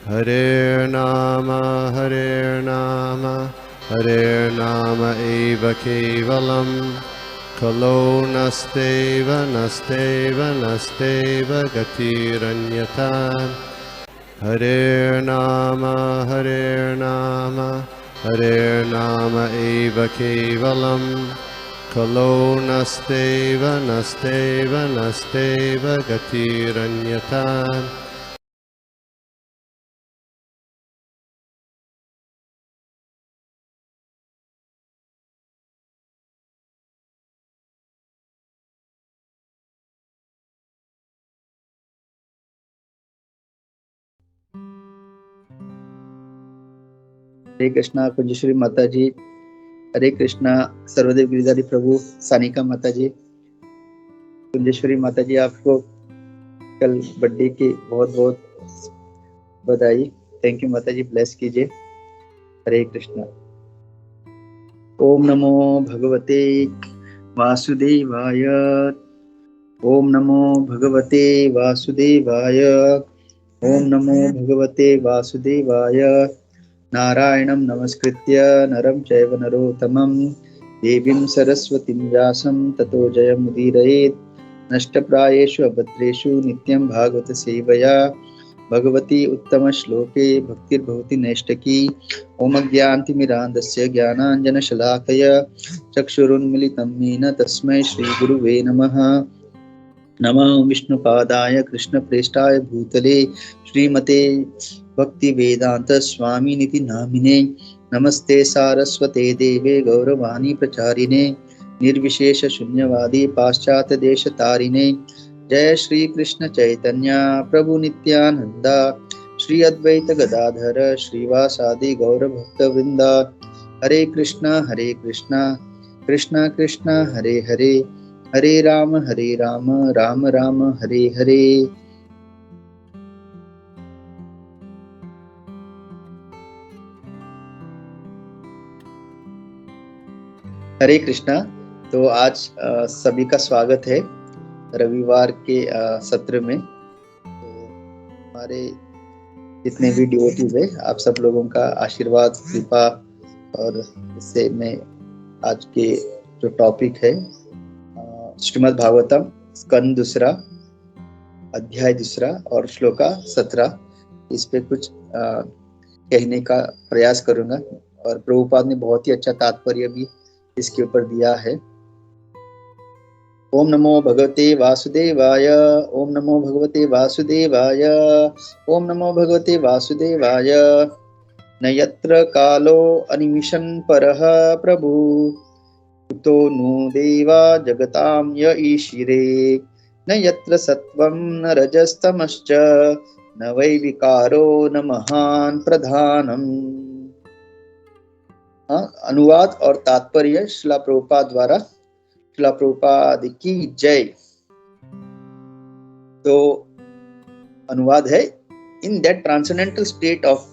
Hare Nama Hare Nama eva kevalam Kalo nasteva nasteva nasteva gatiranyata Hare Nama Hare Nama eva kevalam Kalo nasteva nasteva nasteva gatiranyata हरे कृष्णा कुंजश्री माता जी, हरे कृष्णा सर्वदेव गिरिधारी प्रभु, सानिका माता जी, कुंजेश्वरी माता जी, आपको कल birthday की बहुत बहुत बधाई। थैंक यू माता जी, ब्लेस कीजिए। हरे कृष्णा। ओम नमो भगवते वासुदेवाय, ओम नमो भगवते वासुदेवाय, ओम नमो भगवते वासुदेवाय। नारायणं नमस्कृत्य नरं चैव नरोत्तमं देवीं सरस्वतीं व्यासं ततो जयमुदीरयेत्। नष्टप्रायेषु अभद्रेषु नित्यं भागवत सेवया भगवती उत्तम श्लोके भक्तिर्भवति नैष्टकी। ओम ज्ञानतिमिरान्धस्य ज्ञानाञ्जनशलाकया चक्षुरुन्मिलितं येन तस्मै श्रीगुरुवे नमः। नमः विष्णुपादाय कृष्णप्रेष्ठाय भूतले श्रीमते भक्तिवेदांत स्वामिनिति नामिने। नमस्ते सारस्वते देवे गौरवाणी प्रचारिणे निर्विशेष शून्यवादी पाश्चात्य देश तारिणे। जय श्री कृष्ण चैतन्य प्रभु नित्यानंदा श्री अद्वैत गदाधर श्रीवासादि गौर भक्त वृंदा। हरे कृष्णा कृष्णा कृष्णा हरे हरे, हरे राम राम राम हरे हरे। हरे कृष्णा। तो आज सभी का स्वागत है रविवार के सत्र में। तो हमारे जितने भी डिवोटीज है, आप सब लोगों का आशीर्वाद कृपा, और इससे मैं आज के जो टॉपिक है श्रीमद् भागवतम स्कंद दूसरा अध्याय दूसरा और श्लोका 17, इस पे कुछ कहने का प्रयास करूंगा। और प्रभुपाद ने बहुत ही अच्छा तात्पर्य भी इसके ऊपर दिया है। ओम नमो भगवते वासुदेवाय, ओम नमो भगवते वासुदेवाय, ओम नमो भगवते वासुदेवाय। न यत्र कालो अनिमिषन् परः प्रभु तो नु देवा जगतां य ईशिरे। न यत्र सत्वं न रजस्तमश्च न वै विकारो न महान् प्रधानम्। अनुवाद और तात्पर्य श्रील प्रभुपाद द्वारा। श्रील प्रभुपाद की जय। तो अनुवाद है, in that transcendental state of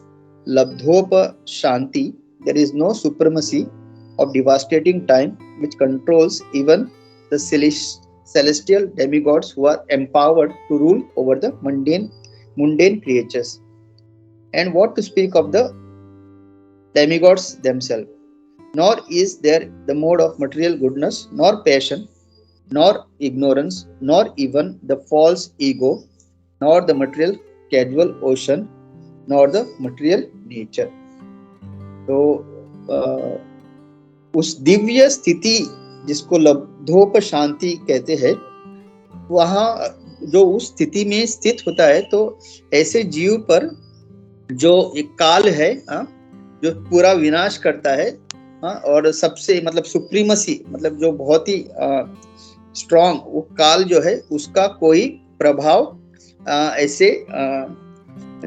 लब्धोप शांति there is no supremacy of devastating time which controls even the celestial demigods who are empowered to rule over the mundane creatures. And what to speak of the demigods themselves? Nor is there the mode of material goodness, nor passion, nor ignorance, nor even the false ego, nor the material casual ocean, nor the material nature. तो उस दिव्य स्थिति जिसको लब्धोप शांति कहते हैं, वहां जो उस स्थिति में स्थित होता है, तो ऐसे जीव पर जो एक काल है जो पूरा विनाश करता है, और सबसे मतलब सुप्रीमसी, मतलब जो बहुत ही स्ट्रॉन्ग वो काल जो है, उसका कोई प्रभाव ऐसे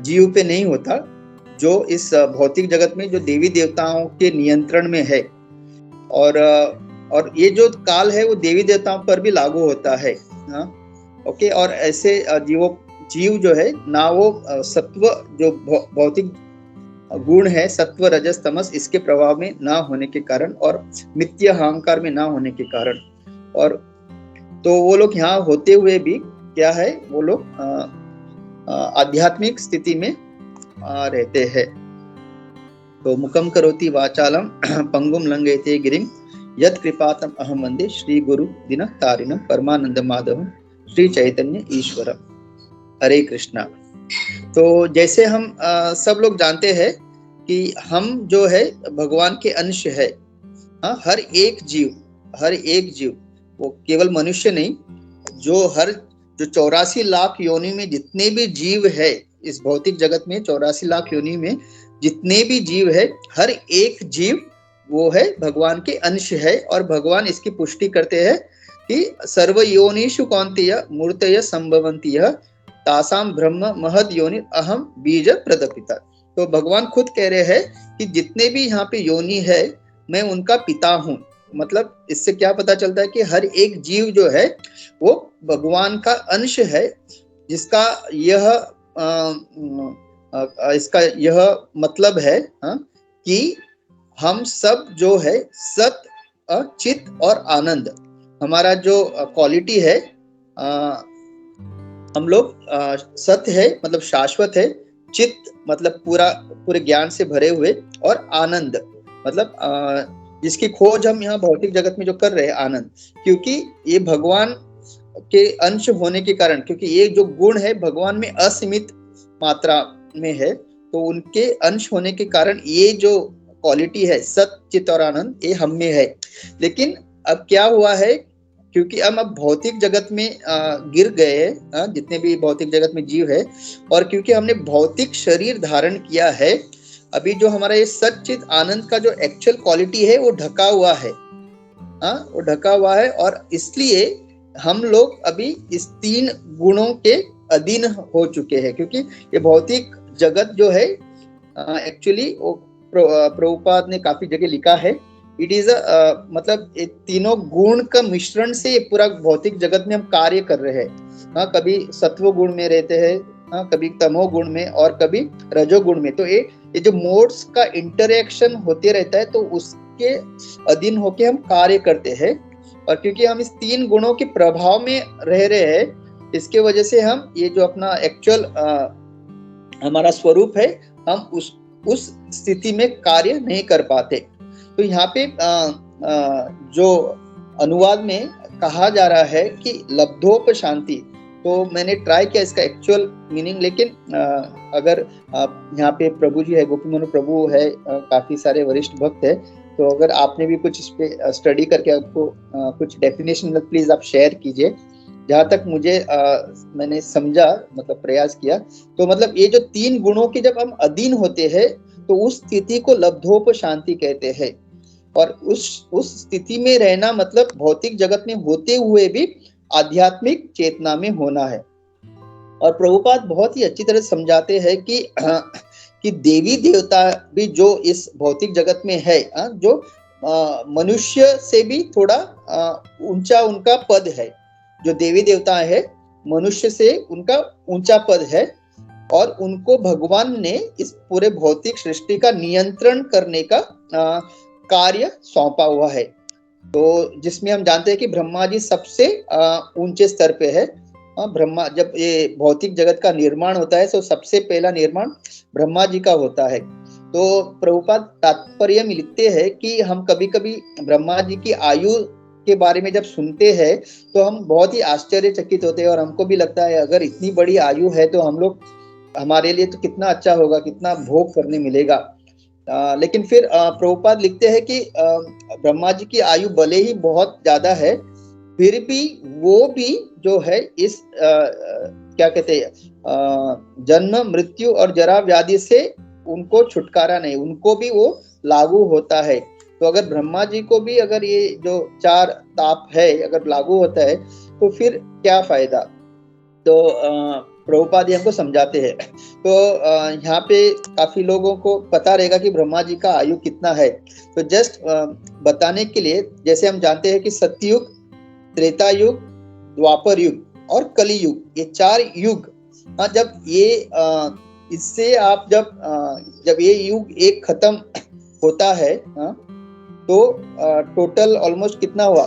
जीव पे नहीं होता जो इस भौतिक जगत में जो देवी देवताओं के नियंत्रण में है। और ये जो काल है वो देवी देवताओं पर भी लागू होता है। ओके। और ऐसे जीव जो है ना, वो सत्व जो भौतिक गुण है, सत्व रजस तमस, इसके प्रभाव में ना होने के कारण और मिथ्या अहंकार में ना होने के कारण, और तो वो लोग यहाँ होते हुए भी क्या है, वो लोग आध्यात्मिक स्थिति में रहते हैं। तो मुकम करोति वाचालम पंगुम लंघयते गिरिम यत् कृपातम अहम वंदे श्री गुरु दिनतारिणम परमानंद माधवम श्री चैतन्य ईश्वर। हरे कृष्णा। तो जैसे हम सब लोग जानते हैं कि हम जो है भगवान के अंश है। हर एक जीव वो केवल मनुष्य नहीं, जो 84 लाख योनि में जितने भी जीव है इस भौतिक जगत में, 84 लाख योनि में जितने भी जीव है, हर एक जीव वो है भगवान के अंश है। और भगवान इसकी पुष्टि करते हैं कि सर्व योनिषु कौन्तेय मूर्तय संभवन्ति तासाम ब्रह्म महद योनि अहम बीज प्रदपिता। तो भगवान खुद कह रहे हैं कि जितने भी यहाँ पे योनि है मैं उनका पिता हूँ। मतलब इससे क्या पता चलता है कि हर एक जीव जो है वो भगवान का अंश है, जिसका यह मतलब है कि हम सब जो है सत, चित और आनंद, हमारा जो क्वालिटी है, हम लोग सत्य है मतलब शाश्वत है, चित्त मतलब पूरे ज्ञान से भरे हुए, और आनंद मतलब जिसकी खोज हम यहाँ भौतिक जगत में जो कर रहे हैं आनंद, क्योंकि ये भगवान के अंश होने के कारण, क्योंकि ये जो गुण है भगवान में असीमित मात्रा में है, तो उनके अंश होने के कारण ये जो क्वालिटी है सत्य, चित्त और आनंद, ये हम में है। लेकिन अब क्या हुआ है, क्योंकि हम अब भौतिक जगत में गिर गए हैं, जितने भी भौतिक जगत में जीव है, और क्योंकि हमने भौतिक शरीर धारण किया है, अभी जो हमारा ये सच्चित आनंद का जो एक्चुअल क्वालिटी है वो ढका हुआ है, वो ढका हुआ है। और इसलिए हम लोग अभी इस 3 गुणों के अधीन हो चुके हैं, क्योंकि ये भौतिक जगत जो है एक्चुअली वो प्रभुपाद ने काफी जगह लिखा है, इट इज मतलब ये तीनों गुण का मिश्रण से ये पूरा भौतिक जगत में हम कार्य कर रहे हैं। कभी सत्व गुण में रहते हैं, कभी तमो गुण में, और कभी रजो गुण में। तो ये जो मोड्स का इंटरेक्शन होते रहता है, तो उसके अधीन होके हम कार्य करते हैं। और क्योंकि हम इस 3 गुणों के प्रभाव में रह रहे हैं, इसके वजह से हम ये जो अपना एक्चुअल हमारा स्वरूप है, हम उस स्थिति में कार्य नहीं कर पाते। तो यहाँ पे जो अनुवाद में कहा जा रहा है कि लब्धोप शांति, तो मैंने ट्राई किया इसका एक्चुअल मीनिंग, लेकिन अगर यहाँ पे प्रभु जी है, गोपी मनु प्रभु है, काफी सारे वरिष्ठ भक्त है, तो अगर आपने भी कुछ इस पे स्टडी करके आपको कुछ डेफिनेशन प्लीज आप शेयर कीजिए। जहाँ तक मुझे मैंने समझा, मतलब प्रयास किया, तो मतलब ये जो 3 गुणों के जब हम अधीन होते हैं, तो उस स्थिति को लब्धोप शांति कहते हैं। और उस स्थिति में रहना मतलब भौतिक जगत में होते हुए भी आध्यात्मिक चेतना में होना है। और प्रभुपाद बहुत ही अच्छी तरह समझाते हैं कि देवी देवता भी जो इस भौतिक जगत में है, जो मनुष्य से भी थोड़ा ऊंचा उनका पद है। जो देवी देवता है मनुष्य से उनका ऊंचा पद है, और उनको भगवान ने इस पूरे भौतिक सृष्टि का नियंत्रण करने का कार्य सौंपा हुआ है। तो जिसमें हम जानते हैं कि ब्रह्मा जी सबसे ऊंचे स्तर पे है। ब्रह्मा, जब ये भौतिक जगत का निर्माण होता है तो सबसे पहला निर्माण ब्रह्मा जी का होता है। तो प्रभुपाद तात्पर्य में लिखते हैं कि हम कभी कभी ब्रह्मा जी की आयु के बारे में जब सुनते हैं तो हम बहुत ही आश्चर्यचकित होते हैं, और हमको भी लगता है अगर इतनी बड़ी आयु है तो हम लोग, हमारे लिए तो कितना अच्छा होगा, कितना भोग करने मिलेगा। लेकिन फिर प्रभुपाद लिखते हैं कि ब्रह्मा जी की आयु भले ही बहुत ज्यादा है, फिर भी वो भी जो है इस क्या कहते हैं, जन्म मृत्यु और जरा व्याधि से उनको छुटकारा नहीं, उनको भी वो लागू होता है। तो अगर ब्रह्मा जी को भी अगर ये जो 4 ताप है अगर लागू होता है तो फिर क्या फायदा। तो प्रभुपाद हमको समझाते हैं। तो यहाँ पे काफी लोगों को पता रहेगा कि ब्रह्मा जी का आयु कितना है। तो जस्ट बताने के लिए, जैसे हम जानते हैं कि सत्ययुग, त्रेता युग, द्वापर युग और कली युग, ये 4 युग, जब ये इससे आप जब ये युग एक खत्म होता है, तो टोटल ऑलमोस्ट कितना हुआ,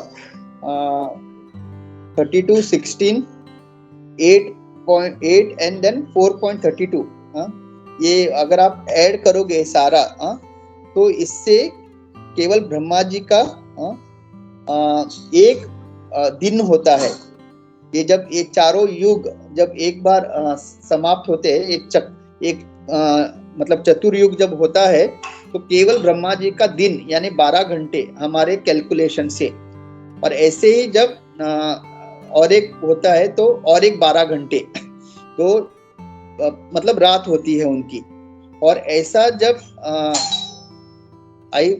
32, 16, 8.8 एंड देन 4.32, ये अगर आप ऐड करोगे सारा तो इससे केवल ब्रह्मा जी का एक दिन होता है। ये जब ये चारों युग जब एक बार समाप्त होते हैं, एक मतलब चतुर्युग जब होता है तो केवल ब्रह्मा जी का दिन यानी 12 घंटे हमारे कैलकुलेशन से, और ऐसे ही जब और एक होता है तो और एक 12 घंटे तो मतलब रात होती है उनकी। और ऐसा जब आई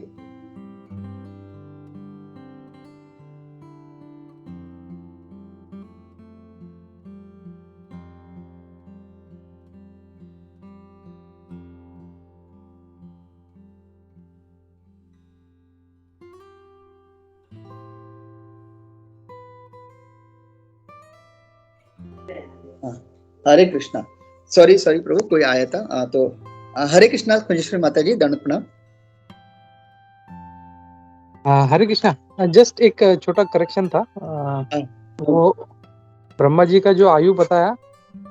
हरे कृष्णा, सॉरी प्रभु, कोई आया था तो हरे कृष्णा पंचेश्वरी माता जी, दंड प्रणाम। हरे कृष्णा, जस्ट एक छोटा करेक्शन था। वो ब्रह्मा जी का जो आयु बताया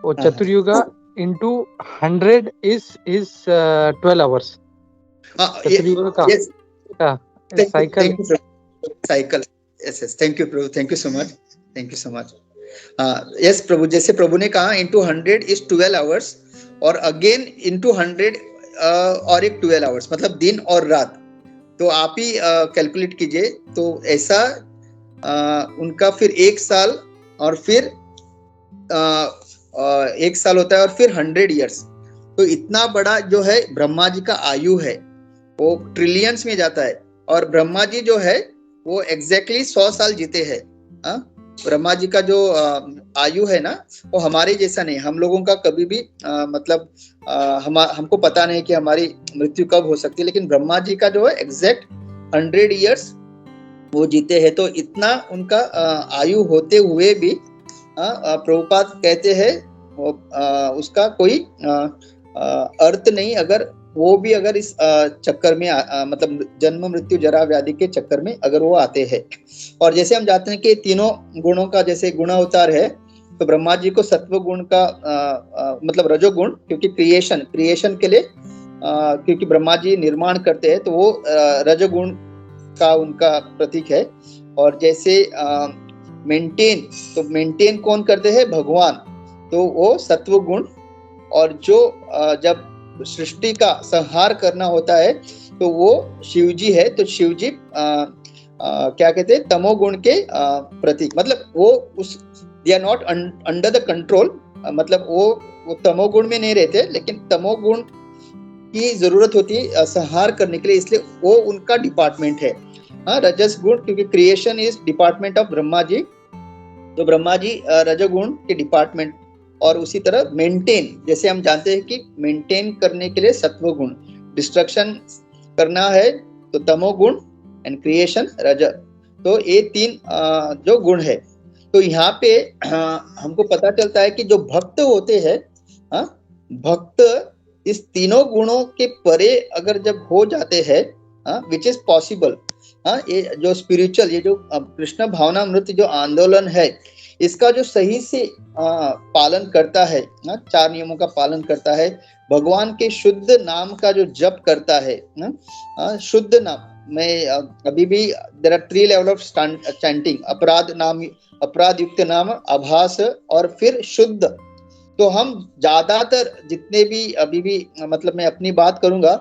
वो चतुर्युग इंटू 100 इज 12 आवर्स चतुर्युग का साइकिल। यस, थैंक यू प्रभु, thank you so much, thank you so much. Yes प्रभु, जैसे प्रभु ने कहा इंटू 100 इज 12 आवर्स, और अगेन इंटू 100 और एक 12 आवर्स, मतलब दिन और रात। तो आप ही कैलकुलेट कीजिए, तो ऐसा उनका फिर एक साल, और फिर एक साल होता है, और फिर 100 ईयर्स। तो इतना बड़ा जो है ब्रह्मा जी का आयु है वो ट्रिलियंस में जाता है, और ब्रह्मा जी जो है वो एग्जैक्टली 100 साल जीते हैं। ब्रह्मा जी का जो आयु है ना वो हमारे जैसा नहीं, हम लोगों का कभी भी मतलब हमको पता नहीं कि हमारी मृत्यु कब हो सकती है, लेकिन ब्रह्मा जी का जो है एग्जैक्ट 100 ईयर्स वो जीते हैं। तो इतना उनका आयु होते हुए भी प्रभुपाद कहते हैं उसका कोई अर्थ नहीं, अगर वो भी अगर इस चक्कर में मतलब जन्म मृत्यु जरा व्याधि के चक्कर में अगर वो आते हैं। और जैसे हम जानते हैं कि तीनों गुणों का जैसे गुणावतार है, तो ब्रह्मा जी को सत्व गुण का मतलब रजोगुण, क्योंकि क्रिएशन के लिए क्योंकि ब्रह्मा जी निर्माण करते हैं तो वो रजोगुण का उनका प्रतीक है। और जैसे मेंटेन, तो मेंटेन कौन करते हैं? भगवान, तो वो सत्व गुण। और जो जब सृष्टि का संहार करना होता है तो वो शिव जी है, तो शिव जी क्या कहते हैं? तमोगुण के प्रतीक, मतलब वो उस they are not under the control, मतलब वो तमोगुण में नहीं रहते, लेकिन तमोगुण की जरूरत होती है संहार करने के लिए, इसलिए वो उनका डिपार्टमेंट है। रजस गुण, क्योंकि creation is department of Brahma ji, तो ब्रह्मा जी रजोगुण के डिपार्टमेंट। और उसी तरह मेंटेन, जैसे हम जानते हैं कि मेंटेन करने के लिए सत्व गुण, डिस्ट्रक्शन करना है तो तमोगुण, एंड क्रिएशन रज। तो ये तीन जो गुण है। तो यहाँ पे हमको पता चलता है कि जो भक्त होते हैं, भक्त इस तीनों गुणों के परे अगर जब हो जाते हैं, विच इज पॉसिबल, ये जो स्पिरिचुअल, ये जो कृष्ण भावनामृत जो आंदोलन है, इसका जो सही से पालन करता है, 4 नियमों का पालन करता है, भगवान के शुद्ध नाम का जो जप करता है, शुद्ध नाम में अभी भी there are 3 level of chanting, अपराध युक्त नाम, आभास, और फिर शुद्ध। तो हम ज्यादातर जितने भी अभी भी मतलब मैं अपनी बात करूंगा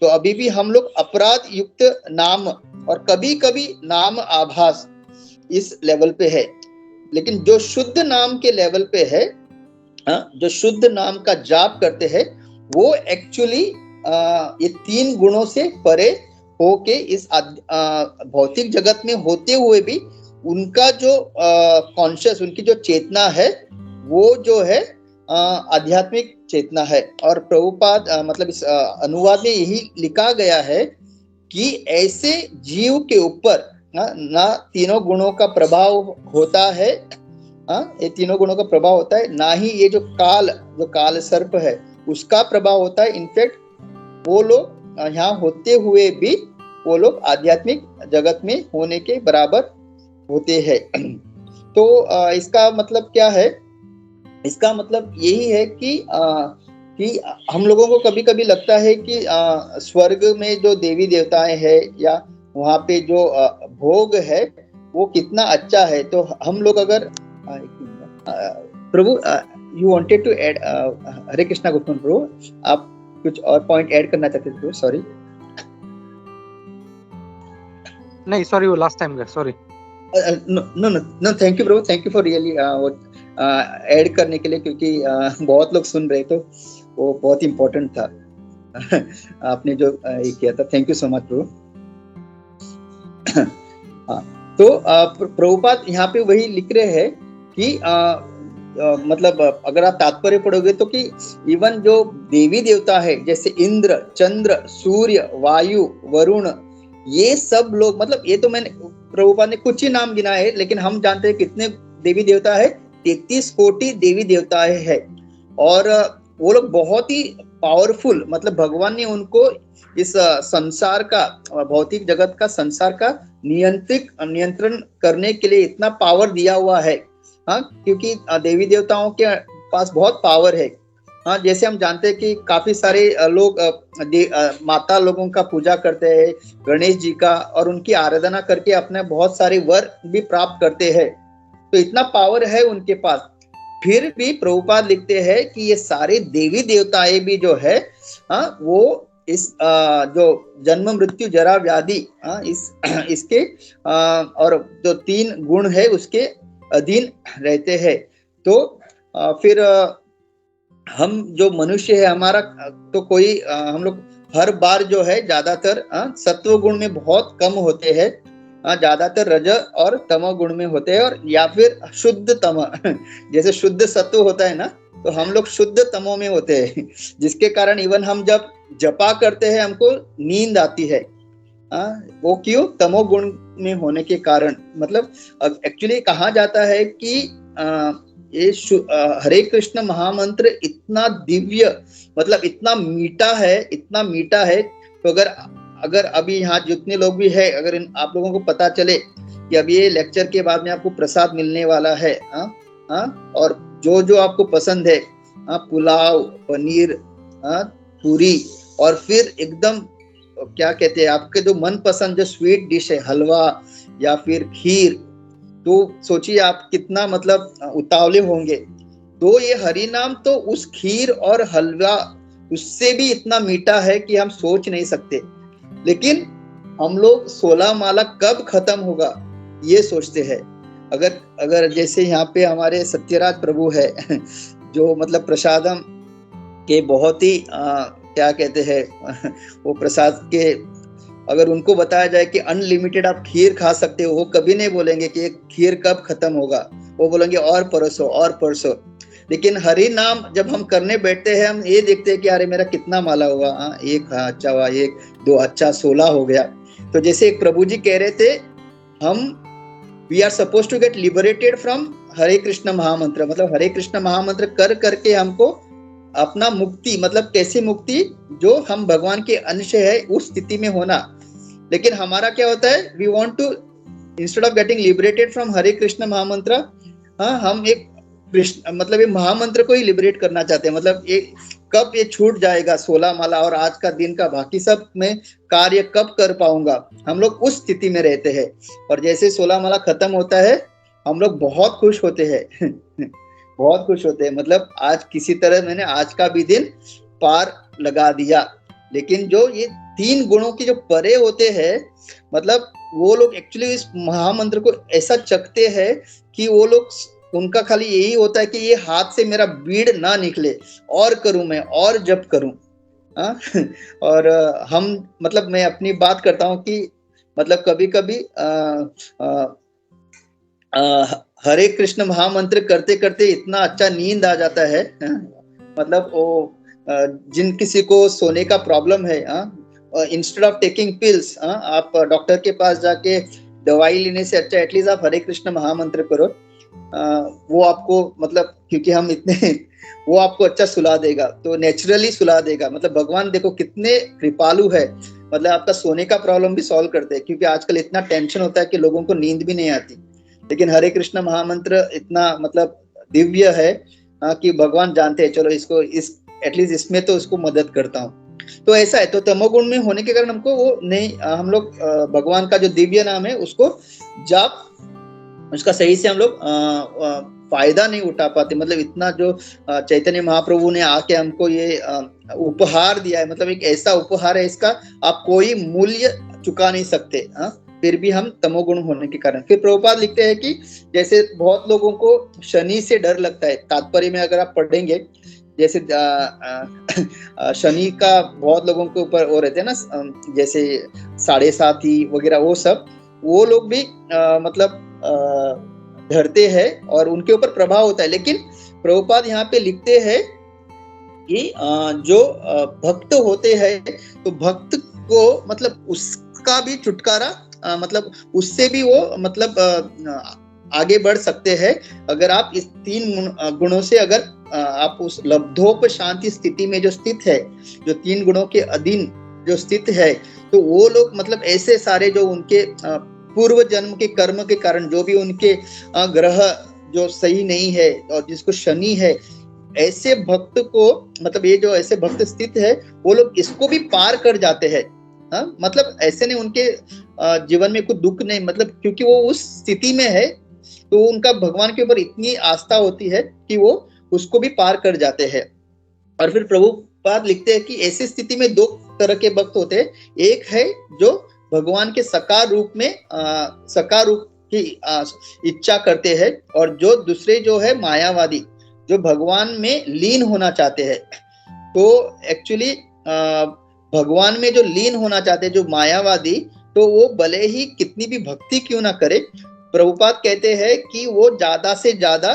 तो अभी भी हम लोग अपराध युक्त नाम और कभी कभी नाम आभास इस लेवल पे है, लेकिन जो शुद्ध नाम के लेवल पे है, जो शुद्ध नाम का जाप करते हैं, वो एक्चुअली ये 3 गुणों से परे होके इस भौतिक जगत में होते हुए भी उनका जो कॉन्शियस, उनकी जो चेतना है वो जो है आध्यात्मिक चेतना है। और प्रभुपाद मतलब इस अनुवाद में यही लिखा गया है कि ऐसे जीव के ऊपर ना तीनों गुणों का प्रभाव होता है, ये तीनों गुणों का प्रभाव होता है, ना ही ये जो काल सर्प है उसका प्रभाव होता है। इनफैक्ट वो लोग यहाँ होते हुए भी वो लोग आध्यात्मिक जगत में होने के बराबर होते हैं। तो इसका मतलब क्या है? इसका मतलब यही है कि कि हम लोगों को कभी कभी लगता है कि स्वर्ग में जो देवी देवताएं हैं या वहाँ पे जो भोग है वो कितना अच्छा है। तो हम लोग अगर प्रभु यू वांटेड टू ऐड, हरे कृष्णा गुप्तन प्रभु, आप कुछ और पॉइंट ऐड करना चाहते थे? सॉरी नहीं, सॉरी, वो लास्ट टाइम का, sorry. No no no, thank you प्रभु, thank you for really add करने के लिए, क्योंकि बहुत लोग सुन रहे तो वो बहुत इम्पोर्टेंट था। आपने जो ये किया था, थैंक यू सो मच प्रभु। तो प्रभुपाद यहाँ पे वही लिख रहे हैं कि मतलब अगर आप तात्पर्य पढ़ोगे तो कि इवन जो देवी देवता है जैसे इंद्र, चंद्र, सूर्य, वायु, वरुण, ये सब लोग, मतलब ये तो मैंने प्रभुपाद ने कुछ ही नाम गिना है, लेकिन हम जानते हैं कितने देवी देवता है, 33 कोटि देवी देवताएं है। और वो लोग बहुत ही पावरफुल, मतलब भगवान ने उनको इस संसार का, भौतिक जगत का, संसार का नियंत्रण करने के लिए इतना पावर दिया हुआ है। हाँ, क्योंकि देवी देवताओं के पास बहुत पावर है। हाँ, जैसे हम जानते हैं कि काफी सारे लोग माता लोगों का पूजा करते हैं, गणेश जी का, और उनकी आराधना करके अपने बहुत सारे वर भी प्राप्त करते हैं। तो इतना पावर है उनके पास। फिर भी प्रभुपाद लिखते हैं कि ये सारे देवी देवताएं भी जो है, वो इस जो जन्म, मृत्यु, जरा, व्याधि, इसके और जो 3 गुण है उसके अधीन रहते हैं। तो फिर हम जो मनुष्य है हमारा, तो कोई हम लोग हर बार जो है ज्यादातर सत्व गुण में बहुत कम होते हैं, ज्यादातर रज और तम गुण में होते हैं, और या फिर शुद्ध तम। जैसे शुद्ध सत्व होता है ना, तो हम लोग शुद्ध तमो में होते हैं, जिसके कारण इवन हम जब जपा करते हैं हमको नींद आती है। वो क्यों? तमो गुण में होने के कारण। मतलब एक्चुअली कहा जाता है कि ये हरे कृष्ण महामंत्र इतना दिव्य, मतलब इतना मीठा है, इतना मीठा है। तो अगर अभी यहाँ जितने लोग भी है, अगर आप लोगों को पता चले कि अभी ये लेक्चर के बाद में आपको प्रसाद मिलने वाला है, और जो जो आपको पसंद है, पुलाव, पनीर, पूरी, और फिर एकदम क्या कहते हैं आपके जो मनपसंद जो स्वीट डिश है, हलवा या फिर खीर, तो सोचिए आप कितना मतलब उतावले होंगे। तो ये हरि नाम तो उस खीर और हलवा उससे भी इतना मीठा है कि हम सोच नहीं सकते। लेकिन हम लोग 16 माला कब खत्म होगा ये सोचते हैं। अगर जैसे यहाँ पे हमारे सत्यराज प्रभु है, जो मतलब प्रसादम के बहुत ही क्या कहते हैं, वो प्रसाद के, अगर उनको बताया जाए कि अनलिमिटेड आप खीर खा सकते हो, वो कभी नहीं बोलेंगे कि खीर कब खत्म होगा, वो बोलेंगे और परसों और परसों। लेकिन हरि नाम जब हम करने बैठते हैं, हम ये देखते हैं कि अरे मेरा कितना माला हुआ, एक अच्छा हुआ, 1 2 अच्छा 16 हो गया। तो जैसे एक प्रभु जी कह रहे थे, हम we are suppose to get liberated from Hare Krishna महामंत्र। मतलब हरे कृष्ण महामंत्र कर करके हमको अपना मुक्ति, मतलब कैसी मुक्ति, जो हम भगवान के अंश है उस स्थिति में होना। लेकिन हमारा क्या होता है, we want to, instead of getting liberated from Hare Krishna महामंत्र, हम एक कृष्ण, मतलब ये महामंत्र को ही लिबरेट करना चाहते हैं। मतलब ये कब ये छूट जाएगा 16 माला और आज का दिन का बाकी सब मैं कार्य कब कर पाऊंगा, हम लोग उस स्थिति में रहते हैं। और जैसे 16 माला खत्म होता है, हम लोग बहुत खुश होते हैं। बहुत खुश होते हैं, मतलब आज किसी तरह मैंने आज का भी दिन पार लगा दिया। लेकिन जो ये 3 गुणों की जो परे होते हैं, मतलब वो लोग एक्चुअली इस महामंत्र को ऐसा चखते हैं कि वो लोग, उनका खाली यही होता है कि ये हाथ से मेरा बीड़ ना निकले, और करूं मैं, और जप करूं। और हम, मतलब मैं अपनी बात करता हूं कि मतलब कभी कभी हरे कृष्ण महामंत्र करते करते इतना अच्छा नींद आ जाता है। मतलब वो जिन किसी को सोने का प्रॉब्लम है, इंस्टेड ऑफ टेकिंग पिल्स, आप डॉक्टर के पास जाके दवाई लेने से अच्छा एटलीस्ट आप हरे कृष्ण महामंत्र करो। वो आपको, मतलब क्योंकि हम इतने, वो आपको अच्छा सुला देगा, तो नेचुरली सुला देगा। मतलब भगवान देखो कितने कृपालु है, मतलब आपका सोने का प्रॉब्लम भी सॉल्व करते हैं। क्योंकि आजकल इतना टेंशन होता है कि लोगों को नींद भी नहीं आती, लेकिन हरे कृष्ण महामंत्र इतना मतलब दिव्य है कि भगवान जानते हैं, चलो इसको इस एटलीस्ट इसमें तो उसको मदद करता हूँ। तो ऐसा है, तो तमोगुण में होने के कारण हमको वो नहीं, हम लोग भगवान का जो दिव्य नाम है उसको जाप, उसका सही से हम लोग फायदा नहीं उठा पाते। मतलब इतना जो चैतन्य महाप्रभु ने आके हमको ये उपहार दिया है, मतलब एक ऐसा उपहार है, इसका आप कोई मूल्य चुका नहीं सकते। फिर भी हम तमोगुण होने के कारण। फिर प्रभुपाद लिखते हैं कि जैसे बहुत लोगों को शनि से डर लगता है, तात्पर्य में अगर आप पढ़ेंगे, जैसे शनि का बहुत लोगों के ऊपर वो रहते हैं ना, जैसे 7.5 वगैरह, वो लोग भी मतलब डरते हैं और उनके ऊपर प्रभाव होता है। लेकिन प्रभुपाद यहाँ पे लिखते हैं कि जो भक्त होते हैं, तो भक्त को मतलब उसका भी छुटकारा, मतलब उससे भी वो मतलब आगे बढ़ सकते हैं। अगर आप इस 3 गुणों से अगर आप उस लब्धोप शांति स्थिति में जो स्थित है, जो 3 गुणों के अधीन जो स्थित है, तो वो लोग मतलब ऐसे सारे जो उनके पूर्व जन्म के कर्म के कारण जो भी उनके ग्रह जो सही नहीं है और जिसको शनि है, ऐसे भक्त को मतलब ये जो ऐसे भक्त स्थित है, वो लोग इसको भी पार कर जाते हैं। मतलब ऐसे नहीं उनके जीवन में कुछ दुख नहीं, मतलब क्योंकि वो उस स्थिति में है, तो उनका भगवान के ऊपर इतनी आस्था होती है कि वो उसको भी पार कर जाते हैं। और फिर प्रभुपाद लिखते हैं कि ऐसी स्थिति में 2 तरह के भक्त होते हैं। एक है जो भगवान के साकार रूप में साकार रूप की इच्छा करते हैं, और जो दूसरे जो है मायावादी, जो भगवान में लीन होना चाहते हैं। तो एक्चुअली भगवान में जो लीन होना चाहते हैं, जो मायावादी, तो वो भले ही कितनी भी भक्ति क्यों ना करे, प्रभुपाद कहते हैं कि वो ज्यादा से ज्यादा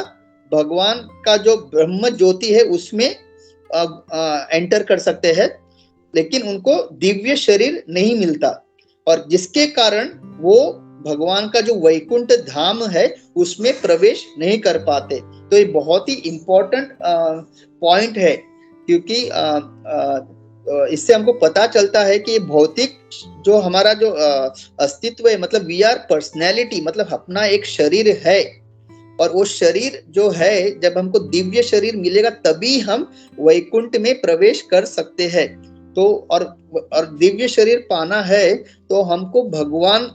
भगवान का जो ब्रह्म ज्योति है उसमें एंटर कर सकते हैं, लेकिन उनको दिव्य शरीर नहीं मिलता, और जिसके कारण वो भगवान का जो वैकुंठ धाम है उसमें प्रवेश नहीं कर पाते। तो ये बहुत ही इंपॉर्टेंट पॉइंट है, क्योंकि इससे हमको पता चलता है कि भौतिक जो हमारा जो अस्तित्व है, मतलब वी आर पर्सनैलिटी, मतलब अपना एक शरीर है, और वो शरीर जो है, जब हमको दिव्य शरीर मिलेगा तभी हम वैकुंठ में प्रवेश कर सकते हैं। तो और दिव्य शरीर पाना है तो हमको भगवान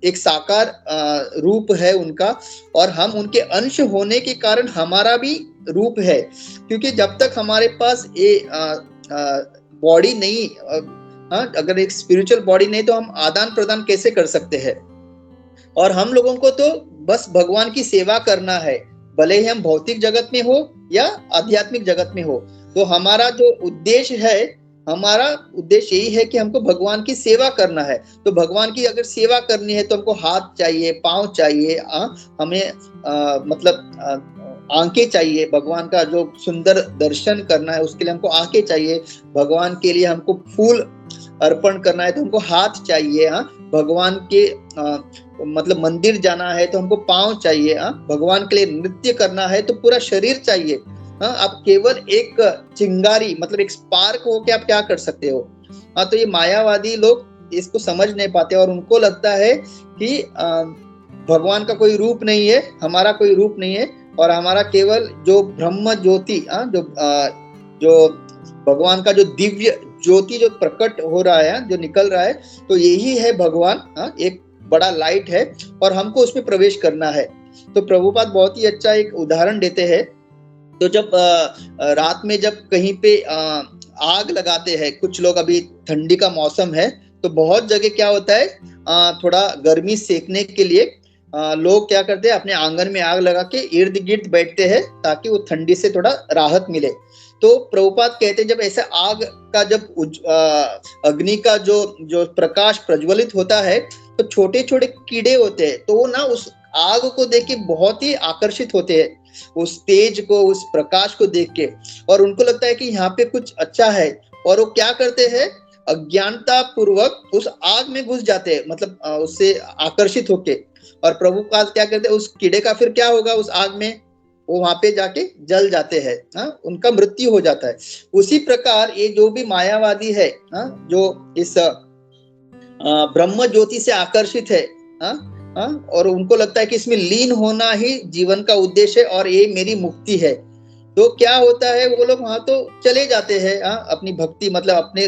एक साकार रूप है उनका, और हम उनके अंश होने के कारण हमारा भी रूप है, क्योंकि जब तक हमारे पास ये बॉडी नहीं, अगर एक स्पिरिचुअल बॉडी नहीं, तो हम आदान प्रदान कैसे कर सकते हैं। और हम लोगों को तो बस भगवान की सेवा करना है, भले ही हम भौतिक जगत में हो या आध्यात्मिक जगत में हो। तो हमारा जो उद्देश्य है, हमारा उद्देश्य यही है कि हमको भगवान की सेवा करना है। तो भगवान की अगर सेवा करनी है तो हमको हाथ चाहिए, पांव चाहिए, हमें मतलब आंखें चाहिए। भगवान का जो सुंदर दर्शन करना है उसके लिए हमको आंखें चाहिए। भगवान के लिए हमको फूल अर्पण करना है तो हमको हाथ चाहिए। भगवान के मतलब मंदिर जाना है तो हमको पांव चाहिए। भगवान के लिए नृत्य करना है तो पूरा शरीर चाहिए। आप केवल एक चिंगारी, मतलब एक स्पार्क हो के आप क्या कर सकते हो। तो ये मायावादी लोग इसको समझ नहीं पाते, और उनको लगता है कि भगवान का कोई रूप नहीं है, हमारा कोई रूप नहीं है, और हमारा केवल जो ब्रह्म ज्योति, जो भगवान का जो दिव्य ज्योति जो प्रकट हो रहा है, जो निकल रहा है, तो यही है भगवान। एक बड़ा लाइट है और हमको उसमें प्रवेश करना है। तो प्रभुपाद बहुत ही अच्छा एक उदाहरण देते हैं। तो जब रात में जब कहीं पे आग लगाते हैं कुछ लोग, अभी ठंडी का मौसम है तो बहुत जगह क्या होता है, थोड़ा गर्मी सेकने के लिए लोग क्या करते हैं, अपने आंगन में आग लगा के इर्द गिर्द बैठते हैं ताकि वो ठंडी से थोड़ा राहत मिले। तो प्रभुपाद कहते हैं जब ऐसा आग का जब अग्नि का जो प्रकाश प्रज्वलित होता है तो छोटे छोटे कीड़े होते हैं, तो वो ना उस आग को देख के बहुत ही आकर्षित होते हैं, उस तेज को, उस प्रकाश को देख के, और उनको लगता है कि यहाँ पे कुछ अच्छा है, और वो क्या करते हैं, अज्ञानता पूर्वक उस आग में घुस जाते हैं, मतलब उससे आकर्षित होके। और प्रभुपाद क्या करते हैं, उस कीड़े का फिर क्या होगा उस आग में, वो वहां पे जाके जल जाते हैं, उनका मृत्यु हो जाता है। उसी प्रकार ये जो भी मायावादी है, जो इस ब्रह्म ज्योति से आकर्षित है, और उनको लगता है कि इसमें लीन होना ही जीवन का उद्देश्य है और ये मेरी मुक्ति है, तो क्या होता है, वो लोग वहां तो चले जाते हैं, अपनी भक्ति मतलब अपने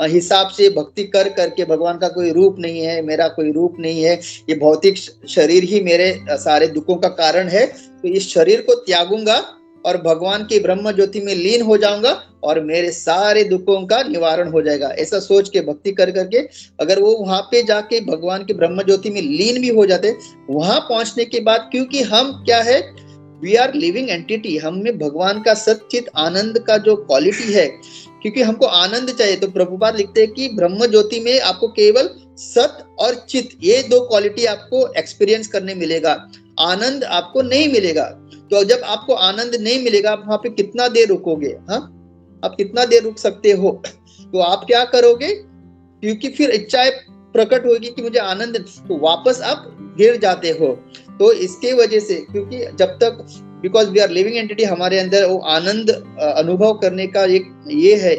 हिसाब से भक्ति कर करके, भगवान का कोई रूप नहीं है, मेरा कोई रूप नहीं है, ये भौतिक शरीर ही मेरे सारे दुखों का कारण है, तो इस शरीर को त्यागूंगा और भगवान की ब्रह्म ज्योति में लीन हो जाऊंगा और मेरे सारे दुखों का निवारण हो जाएगा। ऐसा सोच के भक्ति कर करके अगर वो वहां पे जाके भगवान की ब्रह्म ज्योति में लीन भी हो जाते, वहां पहुंचने के बाद, क्योंकि हम क्या है, वी आर लिविंग एंटिटी, हम में भगवान का सच्चित आनंद का जो क्वालिटी है, क्योंकि हमको आनंद चाहिए, तो प्रभुपाद लिखते हैं कि ब्रह्म ज्योति में आपको केवल सत और चित, ये दो क्वालिटी आपको एक्सपीरियंस करने मिलेगा, आनंद आपको नहीं मिलेगा। तो जब आपको आनंद नहीं मिलेगा, आप वहां पे कितना देर रुकोगे? आप कितना देर रुक सकते हो? तो आप क्या करोगे? क्योंकि फिर इच्छाएं प्रकट होगी कि मुझे आनंद, तो वापस आप गिर जाते हो। तो इसके वजह से, क्योंकि जब तक, because we are living entity, हमारे अंदर वो आनंद अनुभव करने का एक ये है,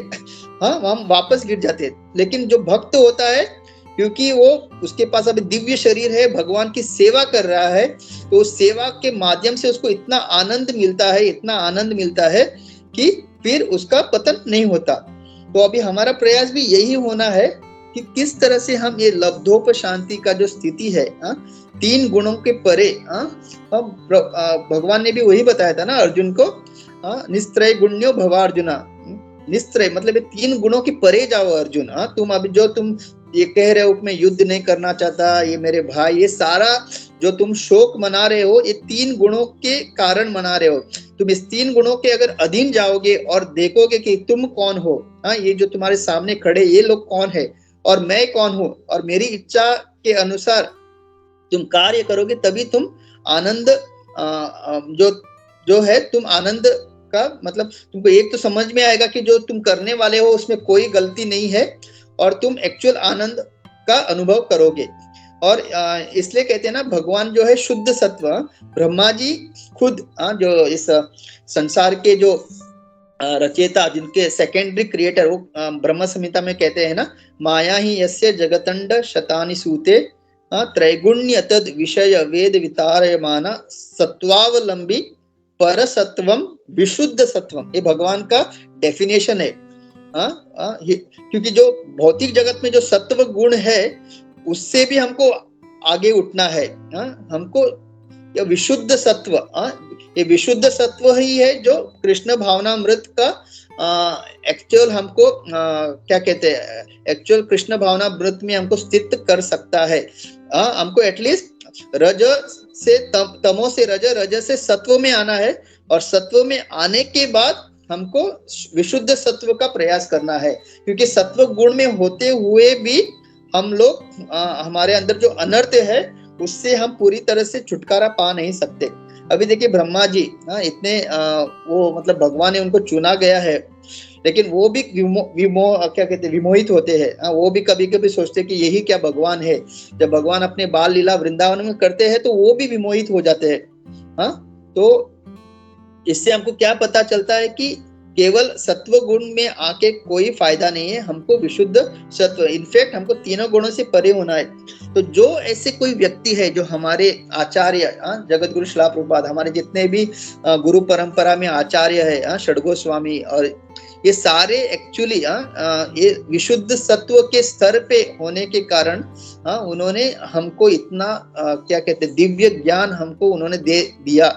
हम वापस गिर जाते हैं। लेकिन जो भक्त होता है, क्योंकि वो उसके पास अभी दिव्य शरीर है, भगवान की सेवा कर रहा है, तो उस सेवा के माध्यम से उसको इतना आनंद मिलता है, इतना आनंद मिलता है कि फिर उसका पतन नहीं होता। तो अभी हमारा प्रयास भी यही होना है कि किस तरह से हम ये लब्धोप शांति का जो स्थिति है, तीन गुणों के परे, भगवान ने भी वही बताया था ना अर्जुन को, निस्त्रय गुण्यो भवार्जुना, निस्त्रय मतलब तीन गुणों के परे जाओ अर्जुन। तुम अभी जो तुम ये कह रहे हो कि मैं युद्ध नहीं करना चाहता, ये मेरे भाई, ये सारा जो तुम शोक मना रहे हो, ये तीन गुणों के कारण मना रहे हो। तुम इस तीन गुणों के अगर अधीन जाओगे और देखोगे कि तुम कौन हो, ये जो तुम्हारे सामने खड़े ये लोग कौन है और मैं कौन हूं, और मेरी इच्छा के अनुसार तुम कार्य करोगे, तभी तुम आनंद जो है, तुम आनंद का मतलब तुमको एक तो समझ में आएगा कि जो तुम करने वाले हो उसमें कोई गलती नहीं है, और तुम एक्चुअल आनंद का अनुभव करोगे। और इसलिए कहते हैं ना, भगवान जो है शुद्ध सत्व, ब्रह्मा जी खुद जो इस संसार के जो रचयिता, जिनके सेकेंडरी क्रिएटर, वो ब्रह्म संहिता में कहते हैं ना, माया ही यस्य जगतंड शतानि सूते त्रैगुण्य तद विषय वेद वितारयमाना सत्वावलंबी परसत्वम विशुद्ध सत्वम, ये भगवान का डेफिनेशन है। क्योंकि जो भौतिक जगत में जो सत्व गुण है, उससे भी हमको आगे उठना है। हमको ये विशुद्ध सत्व, ये विशुद्ध सत्व ही है जो कृष्ण भावनामृत का एक्चुअल हमको क्या कहते हैं, एक्चुअल कृष्ण भावनामृत में हमको स्थित कर सकता है। हमको एटलीस्ट रज से तमो से रज, रज से सत्व में आना है, और सत्व में आने के बाद हमको विशुद्ध सत्व का प्रयास करना है। क्योंकि सत्व गुण में होते हुए भी हम लोग हमारे अंदर जो अनर्थ है उससे हम पूरी तरह से छुटकारा पा नहीं सकते। अभी देखिए ब्रह्मा जी इतने वो मतलब भगवान ने उनको चुना गया है, लेकिन वो भी क्या कहते हैं, विमोहित होते हैं। वो भी कभी कभी सोचते कि यही क्या भगवान है। जब भगवान अपने बाल लीला वृंदावन में करते हैं तो वो भी विमोहित हो जाते हैं। तो इससे हमको क्या पता चलता है कि केवल सत्व गुण में आके कोई फायदा नहीं है, हमको विशुद्ध सत्व, इनफैक्ट हमको तीनों गुणों से परे होना है। तो जो ऐसे कोई व्यक्ति है, जो हमारे आचार्य जगत गुरु श्रील प्रभुपाद, हमारे जितने भी गुरु परंपरा में आचार्य है, षडगोस्वामी, और ये सारे एक्चुअली ये विशुद्ध सत्व के स्तर पे होने के कारण उन्होंने हमको इतना क्या कहते हैं, दिव्य ज्ञान हमको उन्होंने दे दिया।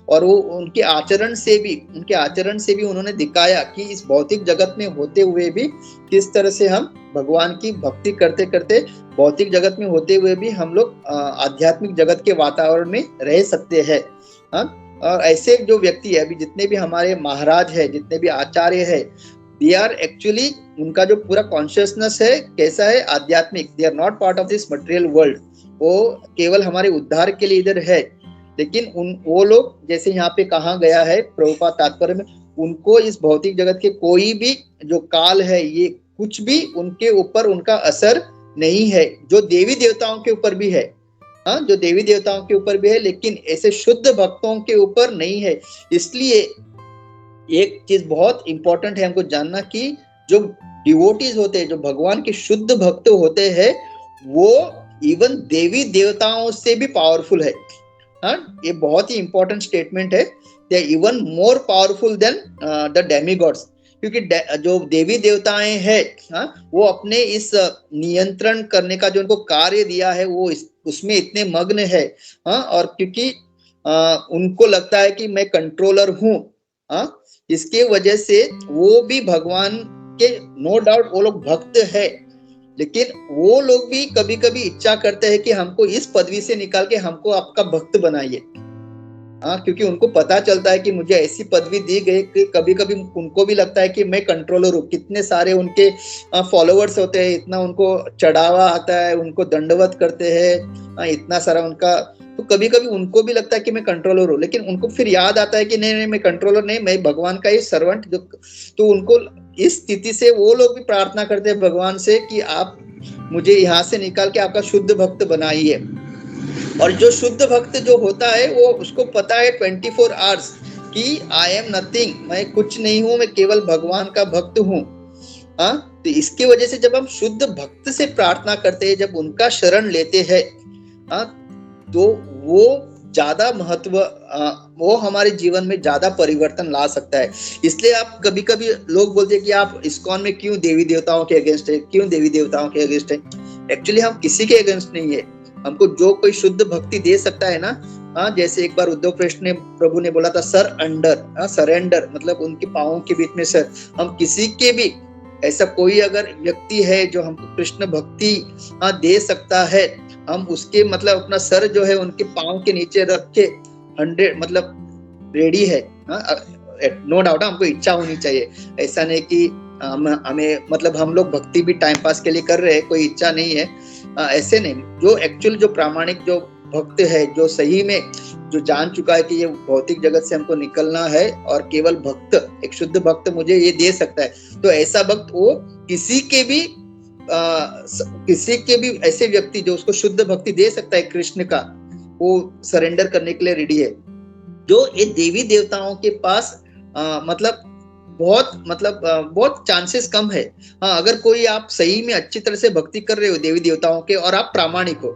और वो उनके आचरण से भी उन्होंने दिखाया कि इस भौतिक जगत में होते हुए भी किस तरह से हम भगवान की भक्ति करते करते, भौतिक जगत में होते हुए भी हम लोग आध्यात्मिक जगत के वातावरण में रह सकते हैं। और ऐसे जो व्यक्ति है, अभी जितने भी हमारे महाराज है, जितने भी आचार्य है, दे आर एक्चुअली, उनका जो पूरा कॉन्शियसनेस है कैसा है, आध्यात्मिक। They are not part of this material world. वो केवल हमारे उद्धार के लिए इधर है। लेकिन वो लोग, जैसे यहाँ पे कहा गया है प्रभुपाद तात्पर्य में, उनको इस भौतिक जगत के कोई भी जो काल है, ये कुछ भी उनके ऊपर उनका असर नहीं है, जो देवी देवताओं के ऊपर भी है। जो देवी देवताओं के ऊपर भी है, लेकिन ऐसे शुद्ध भक्तों के ऊपर नहीं है। इसलिए एक चीज बहुत इंपॉर्टेंट है हमको जानना कि जो डिवोटीज होते हैं, जो भगवान के शुद्ध भक्त होते हैं, वो इवन देवी देवताओं से भी पावरफुल है। ये बहुत ही इंपॉर्टेंट स्टेटमेंट है। They are even more powerful than the demigods, क्योंकि जो देवी देवताएं हैं, वो अपने इस नियंत्रण करने का जो उनको कार्य दिया है वो उसमें इतने मग्न है, और क्योंकि उनको लगता है कि मैं कंट्रोलर हूँ, इसके वजह से वो भी भगवान के, नो डाउट वो लोग भक्त है, लेकिन वो लोग भी कभी कभी इच्छा करते हैं कि हमको इस पदवी से निकाल के हमको आपका भक्त बनाइए, क्योंकि उनको पता चलता है कि मुझे ऐसी पदवी दी गई कि कभी कभी उनको भी लगता है कि मैं कंट्रोलर हूँ। कितने सारे उनके फॉलोअर्स होते हैं, इतना उनको चढ़ावा आता है, उनको दंडवत करते हैं, इतना सारा उनका, तो कभी कभी उनको भी लगता है कि मैं कंट्रोलर हूँ, लेकिन उनको फिर याद आता है कि नहीं नहीं मैं कंट्रोलर नहीं, मैं भगवान का ही सर्वेंट। तो उनको इस स्थिति से वो लोग भी प्रार्थना करते हैं भगवान से कि आप मुझे यहाँ से निकाल के आपका शुद्ध भक्त बनाइए। और जो शुद्ध भक्त जो होता है वो उसको पता है 24 आवर्स कि आई एम नथिंग, मैं कुछ नहीं हूं, मैं केवल भगवान का भक्त हूं। तो इसकी वजह से जब हम शुद्ध भक्त से प्रार्थना करते हैं, जब उनका शरण लेते हैं, तो वो ज्यादा महत्व, वो हमारे जीवन में ज्यादा परिवर्तन ला सकता है। इसलिए आप कभी कभी लोग बोलते हैं कि आप इस्कॉन में क्यों देवी देवताओं के अगेंस्ट है, क्यों देवी देवताओं के अगेंस्ट है। एक्चुअली हम किसी के अगेंस्ट नहीं है, हमको जो कोई शुद्ध भक्ति दे सकता है ना, जैसे एक बार उद्धव प्रभु ने बोला था सरेंडर, मतलब उनके पांवों के बीच में सर। हम किसी के भी ऐसा कोई अगर व्यक्ति है जो हमको कृष्ण भक्ति दे सकता है, हम उसके मतलब अपना सर जो है उनके पांव के नीचे रख के 100 मतलब रेडी है। नो डाउट हमको इच्छा होनी चाहिए, ऐसा नहीं कि हमें मतलब हम लोग भक्ति भी टाइम पास के लिए कर रहे हैं, कोई इच्छा नहीं है, ऐसे नहीं। जो एक्चुअल जो प्रामाणिक जो भक्त है, जो सही में जो जान चुका है कि ये भौतिक जगत से हमको निकलना है और केवल भक्त, एक शुद्ध भक्त मुझे ये दे सकता है, तो ऐसा भक्त वो किसी के भी ऐसे व्यक्ति जो उसको शुद्ध भक्ति दे सकता है कृष्ण का, वो सरेंडर करने के लिए रेडी है। जो ये देवी देवताओं के पास बहुत चांसेस कम है। अगर कोई आप सही में अच्छी तरह से भक्ति कर रहे हो देवी देवताओं के और आप प्रामाणिक हो,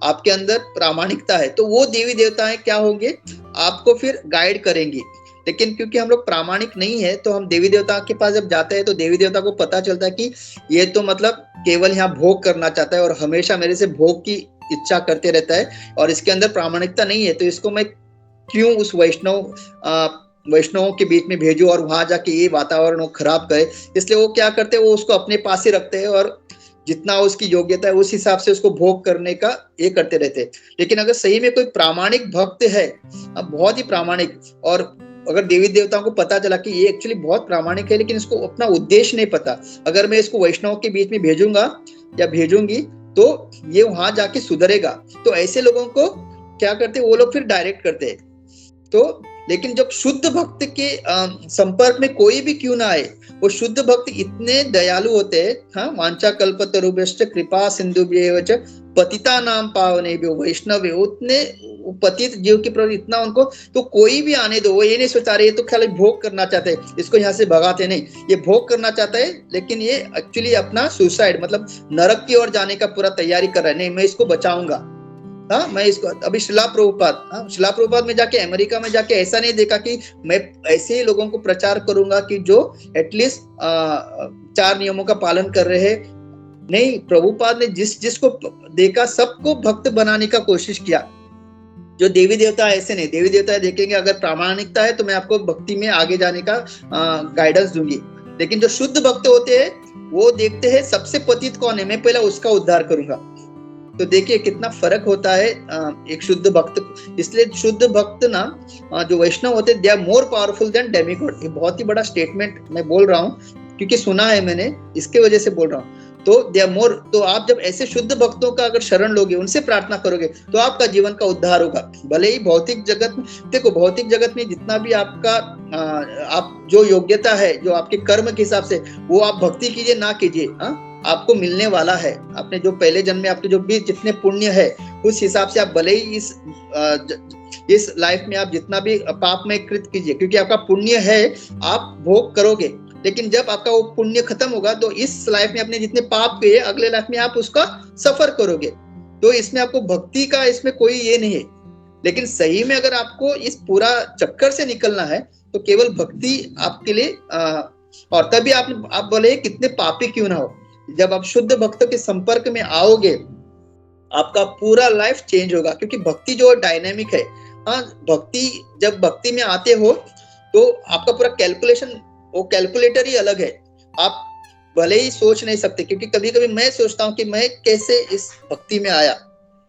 आपके अंदर प्रामाणिकता है, तो वो देवी देवताएं क्या होंगे, आपको फिर गाइड करेंगी। लेकिन क्योंकि हम लोग प्रामाणिक नहीं है, तो हम देवी देवता के पास जब जाते हैं तो देवी देवता को पता चलता है कि ये तो मतलब केवल यहाँ भोग करना चाहता है और हमेशा मेरे से भोग की इच्छा करते रहता है और इसके अंदर प्रामाणिकता नहीं है, तो इसको मैं क्यों उस वैष्णवों के बीच में भेजो और वहां जाके ये वातावरण वो खराब करे। इसलिए वो क्या करते हैं, वो उसको अपने पास ही रखते हैं और जितना उसकी योग्यता है उस हिसाब से उसको भोग करने का ये करते रहते हैं। लेकिन अगर सही में कोई प्रामाणिक भक्त है, बहुत ही प्रामाणिक, और अगर देवी देवताओं को पता चला कि ये एक्चुअली बहुत प्रामाणिक है लेकिन इसको अपना उद्देश्य नहीं पता, अगर मैं इसको वैष्णव के बीच में भेजूंगा या भेजूंगी तो ये वहां जाके सुधरेगा, तो ऐसे लोगों को क्या करते हैं, वो लोग फिर डायरेक्ट करते हैं। तो लेकिन जब शुद्ध भक्त के संपर्क में कोई भी क्यों ना आए, वो शुद्ध भक्त इतने दयालु होते हैं, वांछा कल्पतरुभ्यश्च कृपा सिंधुभ्येव च पतितानां पावनेभ्यो वैष्णवे, उतने पतित जीव के प्रति इतना उनको, तो कोई भी आने दो, वो ये नहीं सोचा रहे ये तो खाली भोग करना चाहते हैं, इसको यहाँ से भगाते नहीं, ये भोग करना चाहता है लेकिन ये एक्चुअली अपना सुसाइड मतलब नरक की ओर जाने का पूरा तैयारी कर रहा है, नहीं मैं इसको बचाऊंगा। मैं इसको अभी शिला प्रभुपाद में जाके, अमेरिका में जाके ऐसा नहीं देखा कि मैं ऐसे ही लोगों को प्रचार करूंगा कि जो एटलीस्ट 4 नियमों का पालन कर रहे हैं। नहीं, प्रभुपाद ने जिसको देखा सबको भक्त बनाने का कोशिश किया। जो देवी देवता ऐसे नहीं, देवी देवता देखेंगे अगर प्रामाणिकता है तो मैं आपको भक्ति में आगे जाने का गाइडेंस दूंगी, लेकिन जो शुद्ध भक्त होते हैं वो देखते हैं सबसे पतित कौन है, मैं पहले उसका उद्धार करूंगा। तो देखिए कितना फर्क होता है एक शुद्ध भक्त। इसलिए शुद्ध भक्त ना जो वैष्णव होते they are more powerful than demigod. ये बहुत ही बड़ा स्टेटमेंट मैं बोल रहा हूँ क्योंकि सुना है मैंने, इसके वजह से बोल रहा हूँ। तो दे आर मोर, तो आप जब ऐसे शुद्ध भक्तों का अगर शरण लोगे, उनसे प्रार्थना करोगे तो आपका जीवन का उद्धार होगा। भले ही भौतिक जगत में, देखो भौतिक जगत में जितना भी आपका आप जो योग्यता है, जो आपके कर्म के हिसाब से, वो आप भक्ति कीजिए ना कीजिए, आपको मिलने वाला है। आपने जो पहले जन्म में आपके जो भी जितने पुण्य है उस हिसाब से आप भले ही इस लाइफ में आप जितना भी पाप में कृत कीजिए, क्योंकि आपका पुण्य है, आप भोग करोगे। लेकिन जब आपका वो पुण्य खत्म होगा तो इस लाइफ में आपने जितने पाप किए अगले लाइफ में आप उसका सफर करोगे। तो इसमें आपको भक्ति का इसमें कोई ये नहीं है। लेकिन सही में अगर आपको इस पूरा चक्कर से निकलना है तो केवल भक्ति आपके लिए और तभी आप बोले कितने पापी क्यों ना हो, जब आप शुद्ध भक्त के संपर्क में आओगे आपका पूरा लाइफ चेंज होगा, क्योंकि भक्ति जो डायनेमिक है। हाँ, भक्ति जब भक्ति में आते हो तो आपका पूरा कैलकुलेशन, वो कैलकुलेटर ही अलग है। आप भले ही सोच नहीं सकते, क्योंकि कभी कभी मैं सोचता हूँ कि मैं कैसे इस भक्ति में आया,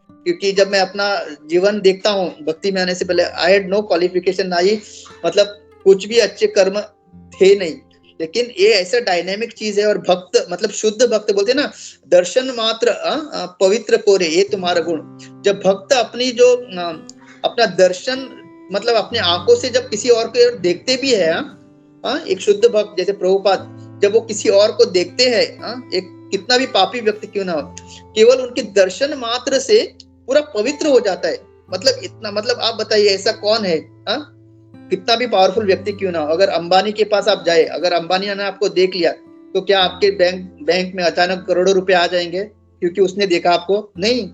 क्योंकि जब मैं अपना जीवन देखता हूँ भक्ति में आने से पहले आई हैड नो क्वालिफिकेशन, ना ही मतलब कुछ भी अच्छे कर्म थे नहीं, लेकिन ये ऐसा डायनेमिक चीज है। और भक्त मतलब शुद्ध भक्त बोलते हैं ना, दर्शन मात्र पवित्र कोरे ये तुम्हारा गुण। जब भक्त अपनी जो अपना दर्शन मतलब अपने आंखों से जब किसी और को देखते भी है, एक शुद्ध भक्त जैसे प्रभुपाद जब वो किसी और को देखते हैं, एक कितना भी पापी व्यक्ति क्यों ना हो, केवल उनके दर्शन मात्र से पूरा पवित्र हो जाता है। मतलब इतना, मतलब आप बताइए ऐसा कौन है, कितना भी पावरफुल व्यक्ति क्यों ना हो, अगर अंबानी के पास आप जाए, अगर अंबानी ने आपको देख लिया तो क्या आपके बैंक में अचानक करोड़ों रुपए आ जाएंगे क्योंकि उसने देखा आपको? नहीं।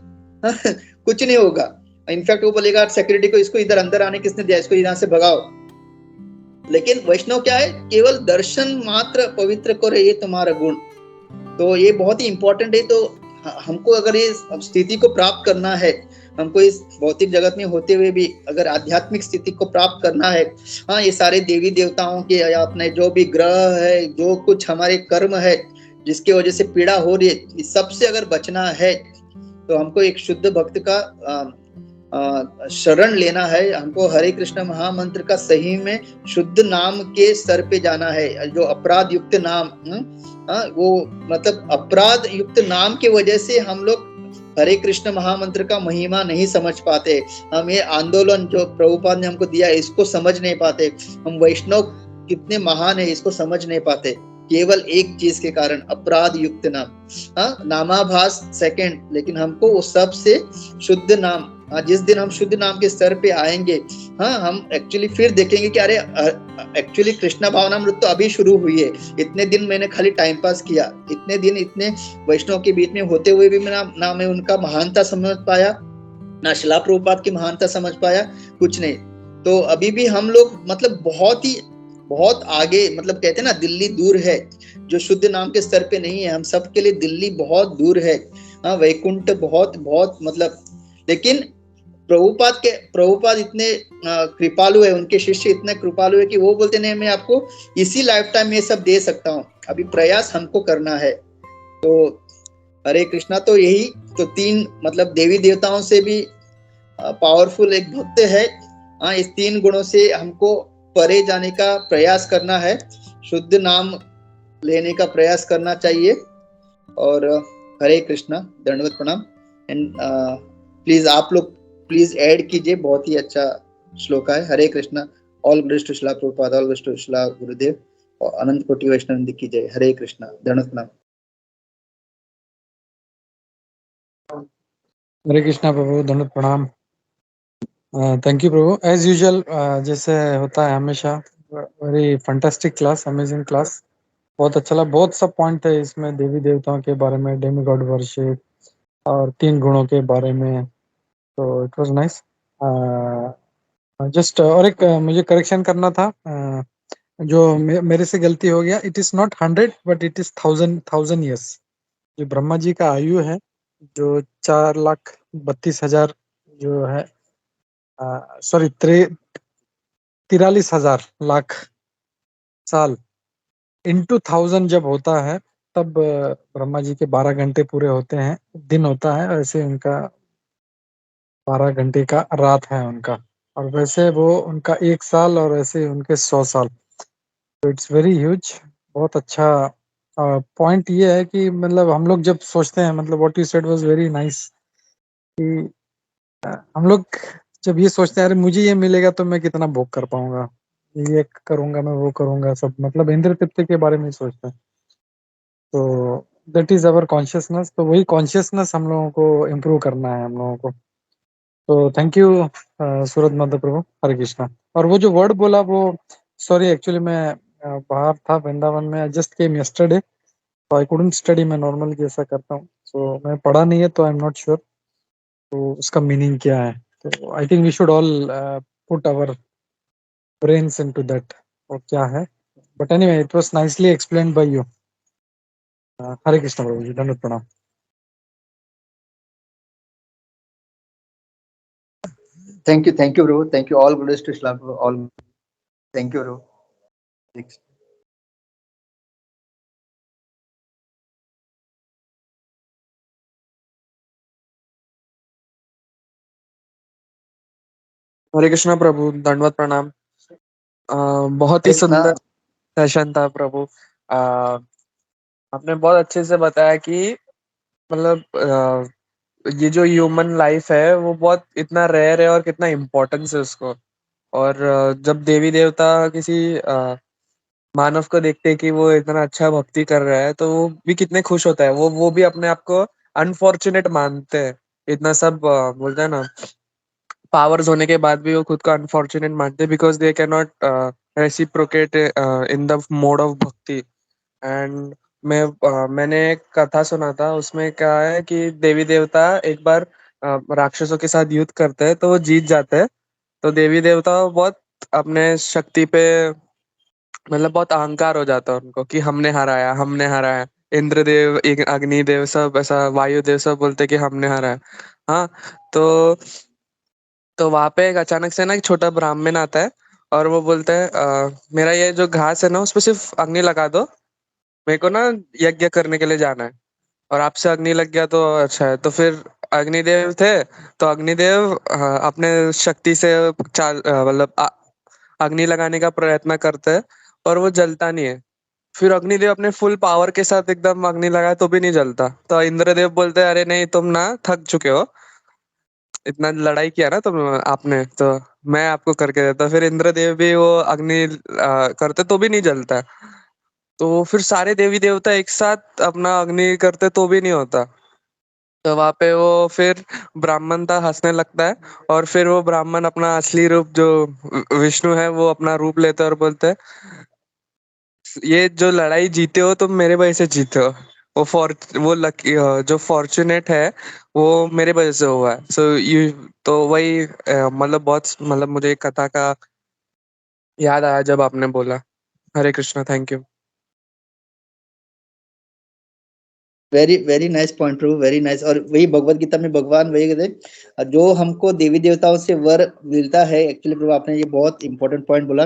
कुछ नहीं होगा। इनफैक्ट वो बोलेगा सिक्योरिटी को, इसको इधर अंदर आने किसने दिया, इसको यहाँ से भगाओ। लेकिन वैष्णव क्या है, केवल दर्शन मात्र पवित्र करे ये तुम्हारा गुण। तो ये बहुत ही इंपॉर्टेंट है। तो हमको अगर इस स्थिति को प्राप्त करना है, हमको इस भौतिक जगत में होते हुए भी अगर आध्यात्मिक स्थिति को प्राप्त करना है, हाँ, ये सारे देवी देवताओं के या अपने जो भी ग्रह है, जो कुछ हमारे कर्म है जिसकी वजह से पीड़ा हो रही है, इस सबसे अगर बचना है तो हमको एक शुद्ध भक्त का शरण लेना है। हमको हरे कृष्ण महामंत्र का सही में शुद्ध नाम के स्तर पे जाना है। जो अपराध युक्त नाम, वो मतलब अपराध युक्त नाम की वजह से हम लोग हरे कृष्ण महामंत्र का महिमा नहीं समझ पाते। हम ये आंदोलन जो प्रभुपाद ने हमको दिया इसको समझ नहीं पाते। हम वैष्णव कितने महान है इसको समझ नहीं पाते, केवल एक चीज के कारण, अपराध युक्त नाम। नामाभास सेकंड, लेकिन हमको वो सबसे शुद्ध नाम, जिस दिन हम शुद्ध नाम के स्तर पे आएंगे, हम एक्चुअली फिर देखेंगे कि अरे एक्चुअली कृष्णा भावनामृत तो अभी शुरू हुई है। इतने दिन मैंने खाली टाइम पास किया, इतने दिन इतने वैष्णव के बीच में होते हुए भी ना मैं उनका महानता समझ पाया, ना शिला प्रभुपाद की महानता समझ पाया, कुछ नहीं। तो अभी भी हम लोग मतलब बहुत आगे, मतलब कहते हैं ना दिल्ली दूर है, जो शुद्ध नाम के स्तर पे नहीं है। हम सब के लिए दिल्ली बहुत दूर है, वैकुंठ बहुत बहुत मतलब। लेकिन प्रभुपाद इतने कृपालु है, उनके शिष्य इतने कृपालु है कि वो बोलते नहीं मैं आपको इसी लाइफ टाइम में सब दे सकता हूँ, अभी प्रयास हमको करना है। तो हरे कृष्णा। तो यही तो तीन मतलब देवी देवताओं से भी पावरफुल एक भक्त है। इस तीन गुणों से हमको परे जाने का प्रयास करना है, शुद्ध नाम लेने का प्रयास करना चाहिए। और हरे कृष्णा, दंडवत प्रणाम। एंड प्लीज आप लोग प्लीज ऐड कीजिए, बहुत ही अच्छा श्लोक है। Hare Krishna. All glories to Shrila Prabhupada, all glories to Shrila गुरुदेव, और अनंत कोटि वैष्णव की जय। हरे कृष्णा, दंडवत प्रणाम। हरे कृष्णा प्रभु, दंडवत प्रणाम। थैंक यू प्रभु, एज यूजुअल जैसे होता है हमेशा, very fantastic class, amazing class, बहुत अच्छा लगा। बहुत सब पॉइंट है इसमें, देवी देवताओं के बारे में, डेमी गॉड वर्शिप और तीन गुणों के बारे में, तो इट वाज नाइस। जस्ट और एक मुझे करेक्शन करना था, जो मेरे से गलती हो गया। It is not 100 but it is 1000 years. जो ब्रह्मा जी का आयु है, जो 4,32,000 जो है, सॉरी 43,000 लाख साल इंटू 1000 जब होता है, तब ब्रह्मा जी के 12 घंटे पूरे होते हैं, दिन होता है। ऐसे उनका 12 घंटे का रात है उनका, और वैसे वो उनका 1 साल, और ऐसे उनके 100 साल। तो इट्स वेरी ह्यूज। बहुत अच्छा पॉइंट ये है कि मतलब हम लोग जब सोचते हैं, मतलब what you said was very nice, कि हम लोग जब ये सोचते हैं अरे मुझे ये मिलेगा तो मैं कितना भोग कर पाऊंगा, ये करूंगा मैं, वो करूंगा, सब मतलब इंद्र तृप्ति के बारे में सोचते हैं। तो दैट इज अवर कॉन्शियसनेस। तो वही कॉन्शियसनेस हम लोगों को इम्प्रूव करना है हम लोगों को। तो थैंक यू सूरज मध्य प्रभु, हरे कृष्णा। और वो जो वर्ड बोला वो, सॉरी एक्चुअली मैं बाहर था वृंदावन में, जस्ट केम यस्टरडे, तो आई कुडंट स्टडी। मैं नॉर्मली जैसा करता हूँ, सो मैं पढ़ा नहीं है, तो आई एम नॉट श्योर तो उसका मीनिंग क्या है। तो I think we should all put our brains into that, और क्या है। But anyway, it was nicely explained by you. Hare Krishna प्रभु जी, दंडवत प्रणाम। Thank you, bro. Thank you. All good to Islam, bro. All thank you, bro. Thanks. हरे कृष्णा प्रभु, दंडवत प्रणाम। बहुत ही Krishna, सुंदर सेशन था प्रभु। अ, आपने बहुत अच्छे से बताया कि मतलब ये जो ह्यूमन लाइफ है वो बहुत इतना रेयर है और कितना इम्पोर्टेंस है उसको। और जब देवी देवता किसी मानव को देखते हैं कि वो इतना अच्छा भक्ति कर रहा है, तो वो भी कितने खुश होता है। वो भी अपने आप को अनफॉर्चुनेट मानते हैं। इतना सब बोलते हैं ना, पावर्स होने के बाद भी वो खुद को अनफॉर्चुनेट मानते हैं, because they can not reciprocate in the mode of भक्ति। एंड मैंने एक कथा सुना था, उसमें क्या है कि देवी देवता एक बार राक्षसों के साथ युद्ध करते हैं, तो वो जीत जाते हैं। तो देवी देवता बहुत अपने शक्ति पे मतलब बहुत अहंकार हो जाता है उनको कि हमने हराया। इंद्रदेव, अग्निदेव, सब ऐसा, वायुदेव सब बोलते कि हमने हराया। हाँ। तो वहां पे एक अचानक से ना एक छोटा ब्राह्मण आता है, और वो बोलता है मेरा ये जो घास है ना, उसपे सिर्फ अग्नि लगा दो, मेरे को ना यज्ञ करने के लिए जाना है। और आपसे अग्नि लग गया तो अच्छा है। तो फिर अग्निदेव थे, तो अग्निदेव अपने शक्ति से मतलब अग्नि लगाने का प्रयत्न करते हैं, और वो जलता नहीं है। फिर अग्निदेव अपने फुल पावर के साथ एकदम अग्नि लगाए तो भी नहीं जलता। तो इंद्रदेव बोलते हैं अरे नहीं, तुम ना थक चुके हो, इतना लड़ाई किया ना तुम आपने, तो मैं आपको करके देता। फिर इंद्रदेव भी वो अग्नि करते तो भी नहीं जलता। तो फिर सारे देवी देवता एक साथ अपना अग्नि करते तो भी नहीं होता। तो वहां पे वो फिर ब्राह्मण था हंसने लगता है, और फिर वो ब्राह्मण अपना असली रूप जो विष्णु है वो अपना रूप लेते हैं और बोलते हैं ये जो लड़ाई जीते हो तुम मेरे वजह से जीते हो। वो लकी, जो फॉर्चुनेट है वो मेरे वजह से हुआ है। सो यू, तो वही मतलब बहुत मतलब मुझे एक कथा का याद आया जब आपने बोला। Hare Krishna, thank you. Very very nice point प्रभु, वेरी नाइस। और वही भगवत गीता में भगवान वही कहते हैं, जो हमको देवी देवताओं से वर मिलता है, एक्चुअली प्रभु आपने ये बहुत इंपॉर्टेंट पॉइंट बोला,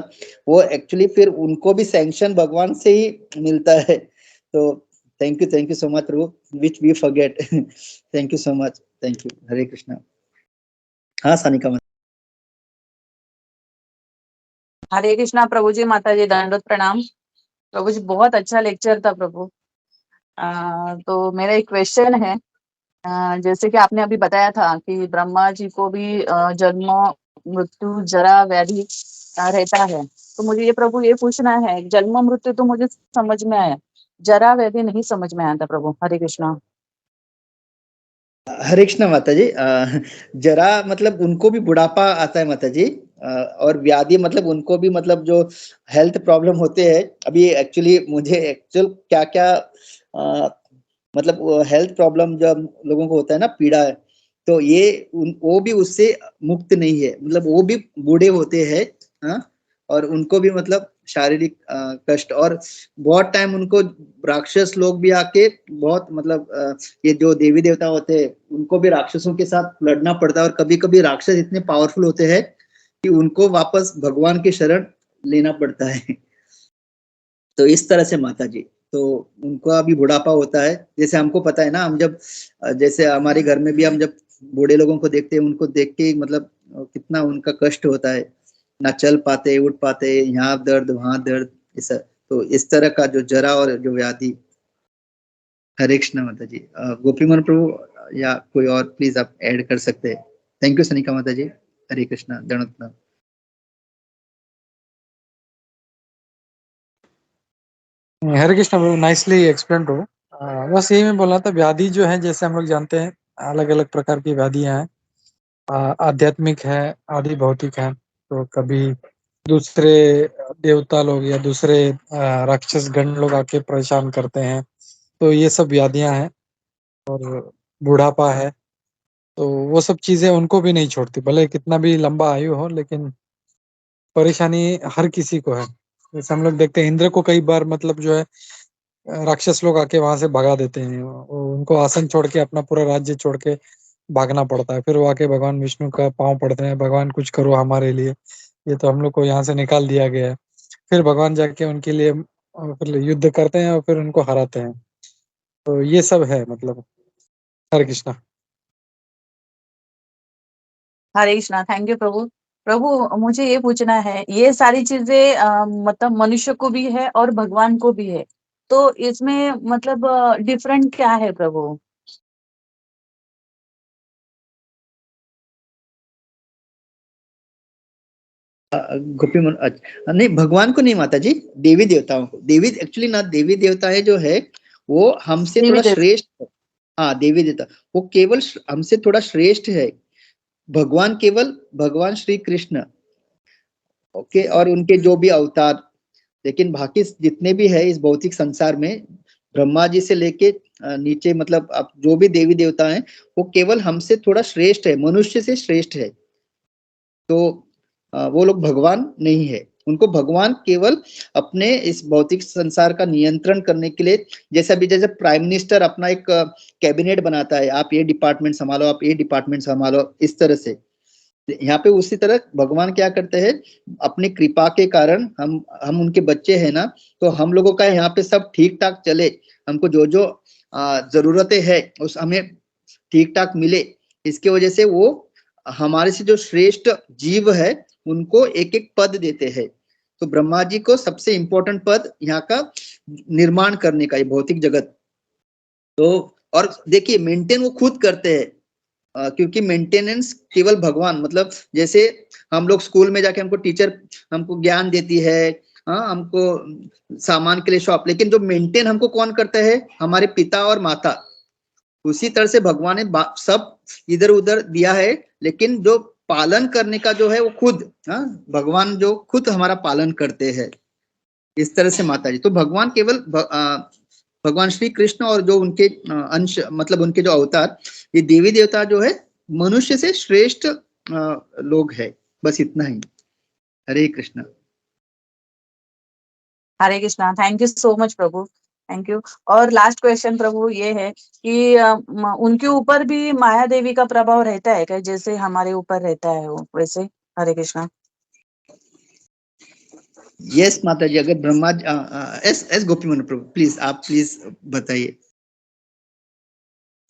वो एक्चुअली फिर उनको भी सैंक्शन भगवान से ही मिलता है। तो थैंक यू सो मच प्रभु, which we forget. Thank you so much, thank you. Hare Krishna. हाँ सानिका माता। हरे कृष्णा प्रभु जी, माता जी दंडवत प्रणाम। प्रभु जी बहुत अच्छा लेक्चर था प्रभु। तो मेरा एक क्वेश्चन है। जैसे कि आपने अभी बताया था कि ब्रह्मा जी को भी जन्म मृत्यु जरा व्याधि रहता है। तो मुझे ये प्रभु ये पूछना है, जन्म मृत्यु तो मुझे समझ में आया, जरा व्याधि नहीं समझ में आता प्रभु। हरे कृष्णा। हरे कृष्णा माता जी। जरा मतलब उनको भी बुढ़ापा आता है माता जी। और व्याधि मतलब उनको भी मतलब जो हेल्थ प्रॉब्लम होते हैं। अभी एक्चुअली मुझे एक्चुअल क्या क्या मतलब हेल्थ प्रॉब्लम जब लोगों को होता है ना, पीड़ा है, तो ये वो भी उससे मुक्त नहीं है। मतलब वो भी बूढ़े होते हैं। हाँ, और उनको भी मतलब शारीरिक कष्ट, और बहुत टाइम उनको राक्षस लोग भी आके बहुत मतलब ये जो देवी देवता होते हैं उनको भी राक्षसों के साथ लड़ना पड़ता है। और कभी कभी राक्षस इतने पावरफुल होते हैं कि उनको वापस भगवान की शरण लेना पड़ता है। तो इस तरह से माता जी, तो उनका भी बुढ़ापा होता है। जैसे हमको पता है ना, हम जब जैसे हमारे घर में भी हम जब बूढ़े लोगों को देखते हैं, उनको देख के मतलब कितना उनका कष्ट होता है, ना चल पाते उठ पाते, यहाँ दर्द वहां दर्द, ऐसा। तो इस तरह का जो जरा और जो व्याधि। हरे कृष्ण माता जी। गोपीमन प्रभु या कोई और प्लीज आप ऐड कर सकते हैं। थैंक यू सनिका माता जी। हरे कृष्णा, दंडवत। हरे कृष्ण प्रभु, नाइसली एक्सप्लेन प्रभु। बस यही मैं बोलना था, व्याधि जो है जैसे हम लोग जानते हैं अलग अलग प्रकार की व्याधियां हैं। आध्यात्मिक है, आदि भौतिक है। तो कभी दूसरे देवता लोग या दूसरे राक्षस गण लोग आके परेशान करते हैं, तो ये सब व्याधियां हैं। और बुढ़ापा है, तो वो सब चीजें उनको भी नहीं छोड़ती, भले कितना भी लंबा आयु हो, लेकिन परेशानी हर किसी को है। जैसे हम लोग देखते हैं इंद्र को कई बार मतलब जो है राक्षस लोग आके वहां से भगा देते हैं, उनको आसन छोड़ के अपना पूरा राज्य छोड़ के भागना पड़ता है, फिर वो आके भगवान विष्णु का पांव पड़ते हैं, भगवान कुछ करो हमारे लिए, ये तो हम लोग को यहाँ से निकाल दिया गया है। फिर भगवान जाके उनके लिए फिर युद्ध करते हैं और फिर उनको हराते हैं। तो ये सब है मतलब। हरे कृष्णा। हरे कृष्णा। थैंक यू प्रभु। प्रभु मुझे ये पूछना है, ये सारी चीजें मतलब मनुष्य को भी है और भगवान को भी है, तो इसमें मतलब डिफरेंट क्या है प्रभु? गोपी मन नहीं, भगवान को नहीं माता जी, देवी देवताओं को। देवी एक्चुअली ना, देवी देवता है जो है वो हमसे देवी थोड़ा देव श्रेष्ठ है। हाँ, देवी देवता वो केवल हमसे थोड़ा श्रेष्ठ है। भगवान केवल भगवान श्री कृष्ण, ओके, और उनके जो भी अवतार, लेकिन बाकी जितने भी है इस भौतिक संसार में, ब्रह्मा जी से लेके नीचे, मतलब आप जो भी देवी देवता हैं, वो केवल हमसे थोड़ा श्रेष्ठ है, मनुष्य से श्रेष्ठ है। तो वो लोग भगवान नहीं है। उनको भगवान केवल अपने इस भौतिक संसार का नियंत्रण करने के लिए, जैसा भी जैसे प्राइम मिनिस्टर अपना एक कैबिनेट बनाता है, आप ये डिपार्टमेंट संभालो, आप ये डिपार्टमेंट संभालो, इस तरह से यहाँ पे उसी तरह भगवान क्या करते हैं, अपनी कृपा के कारण हम उनके बच्चे हैं ना, तो हम लोगों का यहाँ पे सब ठीक ठाक चले, हमको जो जो जरूरतें है उस हमें ठीक ठाक मिले, इसके वजह से वो हमारे से जो श्रेष्ठ जीव है उनको एक एक पद देते हैं। तो ब्रह्मा जी को सबसे इंपॉर्टेंट पद यहाँ का निर्माण करने का, ये भौतिक जगत। तो और देखिए मेंटेन वो खुद करते हैं, क्योंकि मेंटेनेंस केवल भगवान, मतलब जैसे हम लोग स्कूल में जाके हमको टीचर हमको ज्ञान देती है, हाँ, हमको सामान के लिए शॉप, लेकिन जो मेंटेन हमको कौन करता है, हमारे पिता और माता। उसी तरह से भगवान ने सब इधर उधर दिया है, लेकिन जो पालन करने का जो है वो खुद, हाँ, भगवान जो खुद हमारा पालन करते हैं, इस तरह से माता जी। तो भगवान केवल भगवान श्री कृष्ण और जो उनके अंश, मतलब उनके जो अवतार, ये देवी देवता जो है मनुष्य से श्रेष्ठ लोग है, बस इतना ही। Hare Krishna. Hare Krishna. Thank you so much प्रभु, थैंक यू। और लास्ट क्वेश्चन प्रभु ये है कि उनके ऊपर भी माया देवी का प्रभाव रहता है क्या, जैसे हमारे ऊपर रहता है वो वैसे? हरे कृष्णा। यस माता जी, अगर ब्रह्मा एस एस गोपी मन प्रभु, प्लीज आप प्लीज बताइए।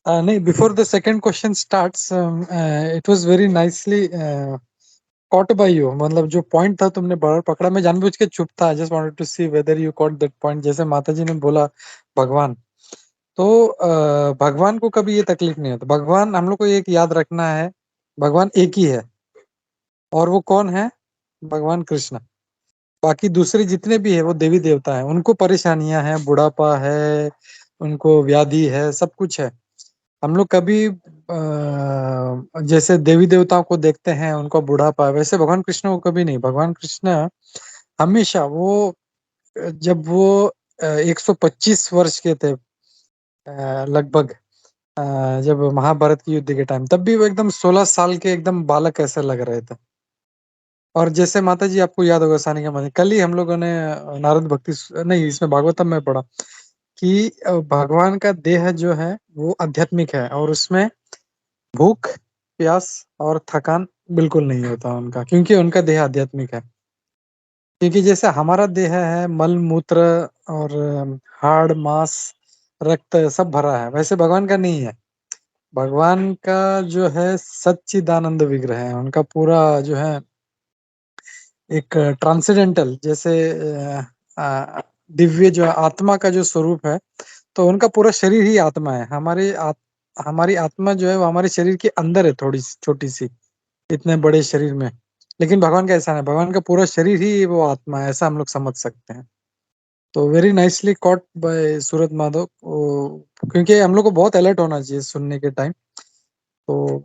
नहीं, before the second question starts, it was very nicely caught by you, मतलब जो पॉइंट था तुमने बड़ा पकड़ा। मैं जानबूझ के चुप था, I just wanted to see whether you caught that point. जैसे माताजी ने बोला भगवान, तो भगवान को कभी ये तकलीफ नहीं होता। भगवान, हम लोग को एक याद रखना है, भगवान एक ही है, और वो कौन है? भगवान कृष्ण। बाकी दूसरे जितने भी है वो देवी देवता है, उनको परेशानियां हैं, बुढ़ापा है, उनको व्याधि है, सब कुछ है। हम लोग कभी जैसे देवी देवताओं को देखते हैं उनको बुढ़ापा है, वैसे भगवान कृष्ण को कभी नहीं। भगवान कृष्ण हमेशा वो जब वो 125 वर्ष के थे लगभग, जब महाभारत की युद्ध के टाइम, तब भी वो एकदम 16 साल के एकदम बालक ऐसे लग रहे थे। और जैसे माता जी आपको याद होगा सानिका माता, कल ही हम लोगों ने नारद भक्ति नहीं, इसमें भागवतम में पढ़ा कि भगवान का देह जो है वो आध्यात्मिक है, और उसमें भूख, प्यास और थकान बिल्कुल नहीं होता उनका, क्योंकि उनका देह आध्यात्मिक है। क्योंकि जैसे हमारा देह है मल मूत्र और हाड़ मांस रक्त सब भरा है, वैसे भगवान का नहीं है। भगवान का जो है सच्चिदानंद विग्रह है, उनका पूरा जो है एक ट्रांसेंडेंटल, जैसे दिव्य जो आत्मा का जो स्वरूप है, तो उनका पूरा शरीर ही आत्मा है। हमारी आत्मा जो है वो हमारे शरीर के अंदर है, थोड़ी सी छोटी सी, इतने बड़े शरीर में। लेकिन भगवान का ऐसा नहीं, भगवान का पूरा शरीर ही वो आत्मा है, ऐसा हम लोग समझ सकते हैं। तो वेरी नाइसली कॉट बाय सूरत माधव, क्योंकि हम लोग को बहुत अलर्ट होना चाहिए सुनने के टाइम। तो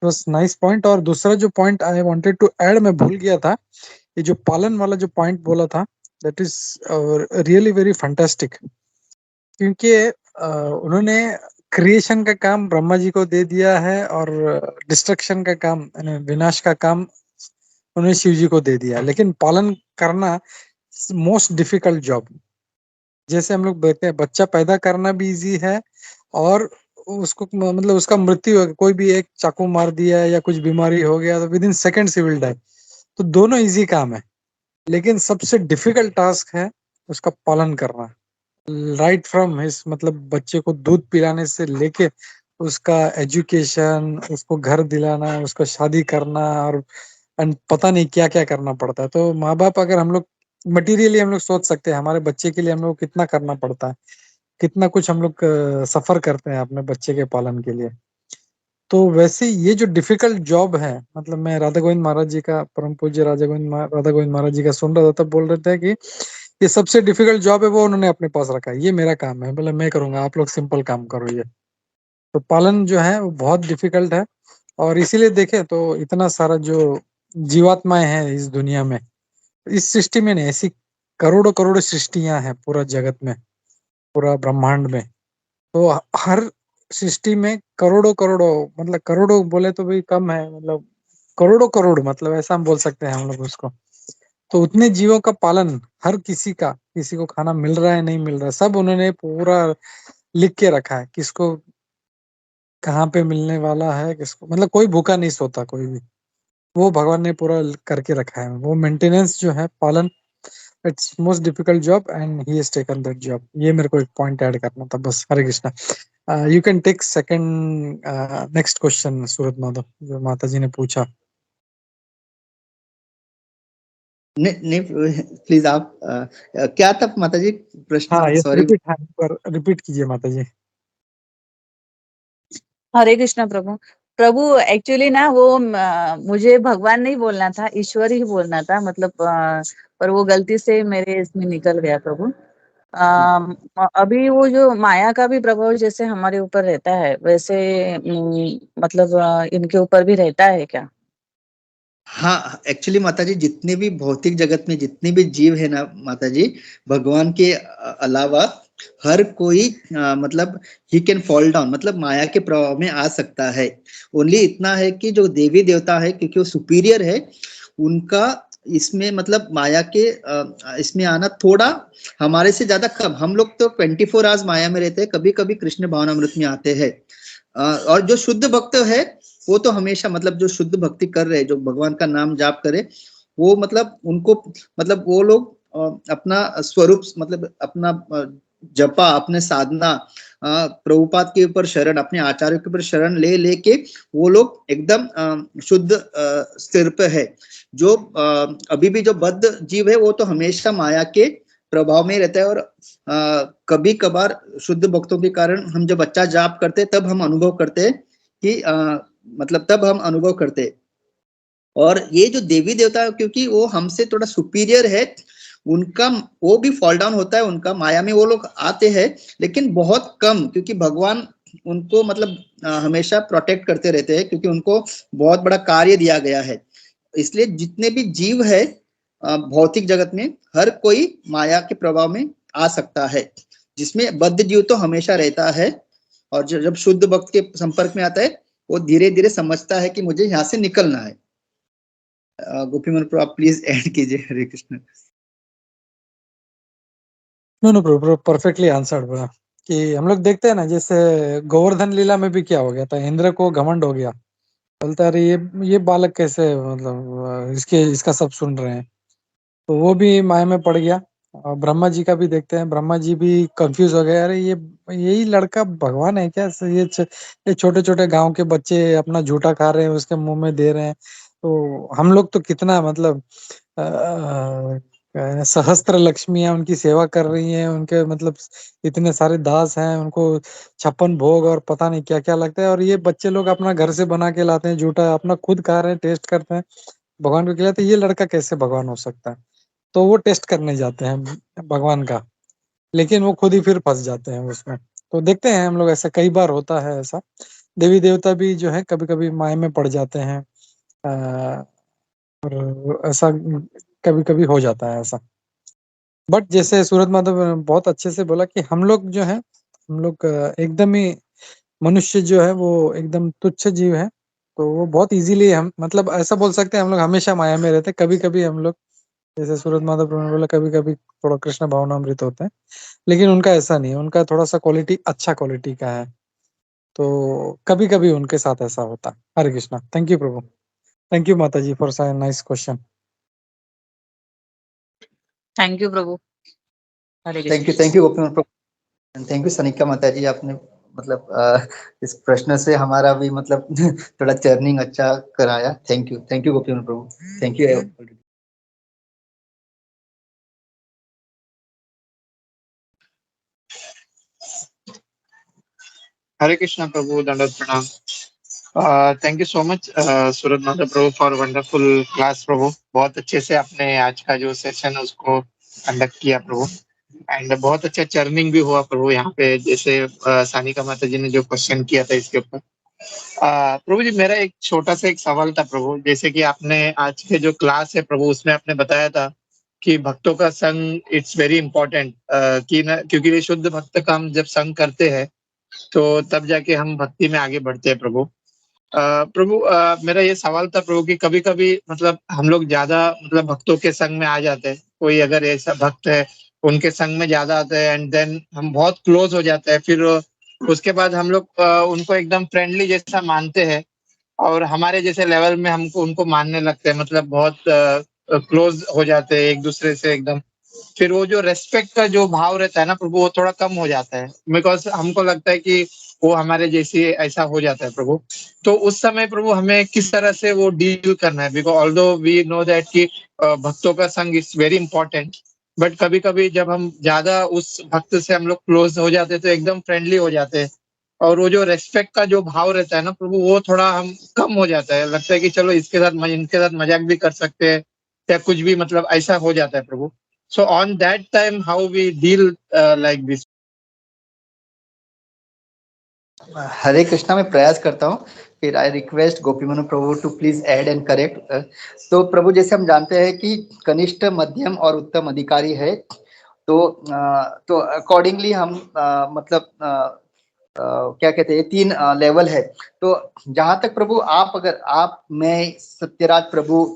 बस नाइस पॉइंट। और दूसरा जो point I wanted to add, मैं भूल गया था, ये जो पालन वाला जो पॉइंट बोला था, that is really very fantastic. क्योंकि उन्होंने क्रिएशन का काम ब्रह्मा जी को दे दिया है और डिस्ट्रक्शन का काम यानी विनाश का काम उन्हें शिव जी को दे दिया, लेकिन पालन करना मोस्ट डिफिकल्ट जॉब। जैसे हम लोग देखते हैं बच्चा पैदा करना भी इजी है और उसको मतलब उसका मृत्यु हो, कोई भी एक चाकू मार दिया या कुछ बीमारी हो गया तो विद इन सेकेंड्स ही विल डाई। तो दोनों इजी काम है, लेकिन सबसे डिफिकल्ट टास्क है उसका पालन करना। राइट फ्रॉम हिज मतलब बच्चे को दूध पिलाने से लेके उसका एजुकेशन, उसको घर दिलाना, उसको शादी करना और पता नहीं क्या क्या करना पड़ता है। तो माँ बाप अगर हम लोग मटेरियली हम लोग सोच सकते हैं हमारे बच्चे के लिए हम लोग कितना करना पड़ता है, कितना कुछ हम लोग सफर करते हैं अपने बच्चे के पालन के लिए। तो वैसे ये जो डिफिकल्ट जॉब है, मतलब मैं राधा गोविंद महाराज जी का, परम पूज्य राधा गोविंद महाराज जी का सुन रहा था, तब बोल रहे थे कि ये सबसे डिफिकल्ट जॉब है वो उन्होंने अपने पास रखा है, ये मेरा काम है, बोले मैं करूंगा, आप लोग सिंपल काम करो। ये तो पालन जो है वो बहुत डिफिकल्ट है। और इसीलिए देखे तो इतना सारा जो जीवात्माएं हैं इस दुनिया में, इस सृष्टि में नहीं, ऐसी करोड़ों करोड़ों सृष्टियां हैं पूरा जगत में, पूरा ब्रह्मांड में। तो हर सृष्टि में करोड़ों करोड़ों, मतलब करोड़ों बोले तो भी कम है, मतलब करोड़ों करोड़, मतलब ऐसा हम बोल सकते हैं हम लोग उसको। तो उतने जीवों का पालन, हर किसी का, किसी को खाना मिल रहा है नहीं मिल रहा है, सब उन्होंने पूरा लिख के रखा है, किसको कहाँ पे मिलने वाला है, किसको, मतलब कोई भूखा नहीं सोता कोई भी, वो भगवान ने पूरा करके रखा है। वो मेंटेनेंस जो है, पालन, it's most difficult job and he has taken that job. ये मेरे को एक पॉइंट ऐड करना था बस। Hare Krishna. You can take second next question Surat Madhav, जो माता जी ने पूछा। नहीं प्लीज आप क्या था माता जी प्रश्न? हाँ, यस, सॉरी। रिपीट कीजिए माता जी। हरे कृष्णा प्रभु। प्रभु एक्चुअली ना वो मुझे भगवान नहीं बोलना था, ईश्वर ही बोलना था, मतलब पर वो गलती से मेरे इसमें निकल गया प्रभु। अभी वो जो माया का भी प्रभाव जैसे हमारे ऊपर रहता है, वैसे मतलब इनके ऊपर भी रहता है क्या? हाँ, एक्चुअली माता जी जितने भी भौतिक जगत में जितने भी जीव है ना माता जी, भगवान के अलावा हर कोई मतलब ही कैन फॉल डाउन, मतलब माया के प्रभाव में आ सकता है। ओनली इतना है कि जो देवी देवता है क्योंकि वो सुपीरियर है, उनका इसमें मतलब माया के इसमें आना थोड़ा हमारे से ज्यादा कम। हम लोग तो 24 आवर्स माया में रहते हैं, कभी कभी कृष्ण भावनामृत में आते हैं। और जो शुद्ध भक्त है वो तो हमेशा मतलब जो शुद्ध भक्ति कर रहे हैं, जो भगवान का नाम जाप करे, वो मतलब उनको मतलब वो लोग अपना स्वरूप मतलब अपना जपा, अपने साधना, प्रभुपाद के ऊपर शरण, अपने आचार्य के ऊपर शरण ले लेके वो लोग एकदम शुद्ध स्थिर पे है। जो अभी भी जो बद्ध जीव है वो तो हमेशा माया के प्रभाव में रहता है। और कभी कभार शुद्ध भक्तों के कारण हम जब बच्चा जाप करते हैं तब हम अनुभव करते हैं कि मतलब तब हम अनुभव करते। और ये जो देवी देवता क्योंकि वो हमसे थोड़ा सुपीरियर है, उनका वो भी फॉल डाउन होता है, उनका माया में वो लोग आते हैं, लेकिन बहुत कम, क्योंकि भगवान उनको मतलब हमेशा प्रोटेक्ट करते रहते हैं, क्योंकि उनको बहुत बड़ा कार्य दिया गया है। इसलिए जितने भी जीव है भौतिक जगत में, हर कोई माया के प्रभाव में आ सकता है, जिसमें बद्ध जीव तो हमेशा रहता है। और जब शुद्ध भक्त के संपर्क में आता है, वो धीरे धीरे समझता है कि मुझे यहाँ से निकलना है। गोपी मन प्रभु आप प्लीज ऐड कीजिए। हरे कृष्ण। नो प्रभु, परफेक्टली आंसर्ड बड़ा। कि हम लोग देखते हैं ना, जैसे गोवर्धन लीला में भी क्या हो गया था, इंद्र को घमंड हो गया, बोलता अरे ये बालक कैसे, मतलब इसका सब सुन रहे हैं, तो वो भी माया में पड़ गया। और ब्रह्मा जी का भी देखते हैं, ब्रह्मा जी भी कंफ्यूज हो गए, अरे ये यही लड़का भगवान है क्या? ये छोटे छोटे गांव के बच्चे अपना झूठा खा रहे हैं, उसके मुंह में दे रहे हैं, तो हम लोग तो कितना मतलब सहस्त्र लक्ष्मियां उनकी सेवा कर रही हैं, उनके मतलब इतने सारे दास हैं, उनको 56 भोग और पता नहीं क्या क्या लगता है, और ये बच्चे लोग अपना घर से बना के लाते हैं झूठा, अपना खुद खा रहे हैं, टेस्ट करते हैं, भगवान को खिलाते, ये लड़का कैसे भगवान हो सकता है? तो वो टेस्ट करने जाते हैं भगवान का, लेकिन वो खुद ही फिर फंस जाते हैं उसमें। तो देखते हैं हम लोग, ऐसा कई बार होता है ऐसा, देवी देवता भी जो है कभी कभी माया में पड़ जाते हैं, और ऐसा कभी कभी हो जाता है ऐसा। बट जैसे सूरत माधव बहुत अच्छे से बोला कि हम लोग जो है, हम लोग एकदम ही मनुष्य जो है वो एकदम तुच्छ जीव है, तो वो बहुत इजीली हम मतलब ऐसा बोल सकते हैं हम लोग हमेशा माया में रहते हैं। कभी-कभी हम लोग जैसे सूरज माधव प्रभु ने बोला कभी-कभी थोड़ा कृष्ण भावनामृत होते हैं, लेकिन उनका ऐसा नहीं है, उनका थोड़ा-सा क्वालिटी अच्छा क्वालिटी का है। तो कभी-कभी उनके साथ ऐसा होता है। हरे कृष्णा। थैंक यू प्रभु। थैंक यू माता जी for nice question. Thank you प्रभु। हरे कृष्ण। थैंक यू गोपीनाथ प्रभु, थैंक यू सनिका माता जी, आपने मतलब इस प्रश्न से हमारा भी मतलब थोड़ा चर्निंग अच्छा कराया। थैंक यू गोपीनाथ प्रभु, थैंक यू। हरे कृष्णा प्रभु, दंडवत प्रणाम। Thank you so much Suraj Madhav प्रभु फॉर वंडरफुल क्लास प्रभु। बहुत अच्छे से आपने आज का जो सेशन है उसको कंडक्ट किया प्रभु, एंड बहुत अच्छा चर्निंग भी हुआ प्रभु यहाँ पे, जैसे सानिका माता जी ने जो क्वेश्चन किया था इसके ऊपर। प्रभु जी, मेरा एक छोटा सा एक सवाल था प्रभु। जैसे कि आपने आज के जो क्लास है प्रभु उसमें आपने बताया था कि भक्तों का संग इट्स वेरी इंपॉर्टेंट, कि ना, क्योंकि ये शुद्ध भक्त का हम जब संग करते हैं तो तब जाके हम भक्ति में आगे बढ़ते हैं प्रभु। प्रभु, मेरा ये सवाल था प्रभु कि कभी कभी मतलब हम लोग ज्यादा मतलब भक्तों के संग में आ जाते हैं। कोई अगर ऐसा भक्त है उनके संग में ज्यादा आते हैं एंड देन हम बहुत क्लोज हो जाते हैं, फिर उसके बाद हम लोग उनको एकदम फ्रेंडली जैसा मानते हैं और हमारे जैसे लेवल में हमको उनको मानने लगते हैं, मतलब बहुत क्लोज हो जाते हैं एक दूसरे से एकदम। फिर वो जो रेस्पेक्ट का जो भाव रहता है ना प्रभु, वो थोड़ा कम हो जाता है, बिकॉज हमको लगता है कि वो हमारे जैसे ऐसा हो जाता है प्रभु। तो उस समय प्रभु हमें किस तरह से वो डील करना है, because although we know that कि भक्तों का संग इज वेरी इंपॉर्टेंट, बट कभी कभी जब हम ज्यादा उस भक्त से हम लोग क्लोज हो जाते हैं तो एकदम फ्रेंडली हो जाते हैं, और वो जो रेस्पेक्ट का जो भाव रहता है ना प्रभु, वो थोड़ा हम कम हो जाता है। लगता है कि चलो इसके साथ इनके साथ मजाक भी कर सकते हैं या कुछ भी, मतलब ऐसा हो जाता है प्रभु। So on that time, how we deal like this? हरे कृष्णा, मैं प्रयास करता हूँ, फिर आई रिक्वेस्ट गोपी मनु प्रभु to please add and correct. तो प्रभु, जैसे हम जानते हैं कि कनिष्ठ, मध्यम और उत्तम अधिकारी है, तो अकॉर्डिंगली हम मतलब क्या कहते हैं, 3 लेवल है। तो जहां तक प्रभु आप, अगर आप, मैं, सत्यराज प्रभु,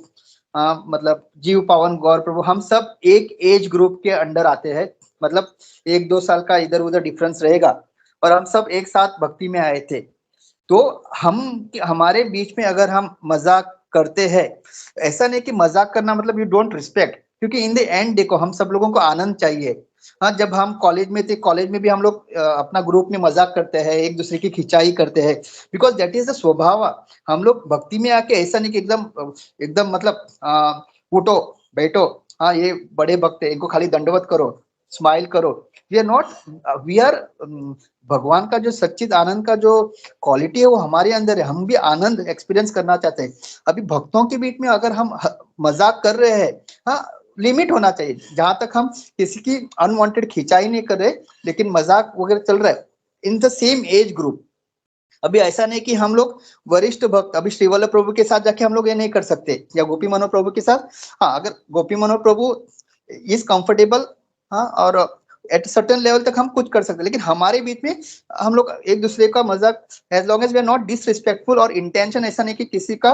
मतलब जीव पावन गौर प्रभु, हम सब एक एज ग्रुप के अंडर आते हैं। मतलब 1-2 साल का इधर उधर डिफरेंस रहेगा, और हम सब एक साथ भक्ति में आए थे। तो हम, हमारे बीच में अगर हम मजाक करते हैं, ऐसा नहीं कि मजाक करना मतलब यू डोंट रिस्पेक्ट, क्योंकि इन द एंड देखो, हम सब लोगों को आनंद चाहिए। हाँ, जब हम कॉलेज में थे, कॉलेज में भी हम लोग अपना ग्रुप में मजाक करते हैं, एक दूसरे की खिंचाई करते हैं, बिकॉज दैट इज द स्वभाव। हम लोग भक्ति में आके ऐसा नहीं कि एकदम एकदम मतलब उठो बैठो, हाँ ये बड़े भक्त है, इनको खाली दंडवत करो, स्माइल करो। We are not, we are, भगवान का जो सच्चिद आनंद का जो क्वालिटी है वो हमारे अंदर है, हम भी आनंद एक्सपीरियंस करना चाहते हैं। अभी भक्तों के बीच में अगर हम मजाक कर रहे हैं, हाँ, लिमिट होना चाहिए, जहां तक हम किसी की अनवांटेड खिंचाई नहीं कर रहे, लेकिन मजाक वगैरह चल रहा है in the same age group. अभी ऐसा नहीं कि हम लोग वरिष्ठ भक्त, अभी श्रीवल्लभ प्रभु के साथ जाके हम लोग ये नहीं कर सकते, या गोपी मनोहर प्रभु के साथ। हाँ, अगर गोपी मनोहर प्रभु इज कंफर्टेबल, हाँ, और एट सर्टेन लेवल तक हम कुछ कर सकते हैं, लेकिन हमारे बीच में हम लोग एक दूसरे का मजाक, as long as we are not disrespectful, और इंटेंशन ऐसा नहीं कि किसी का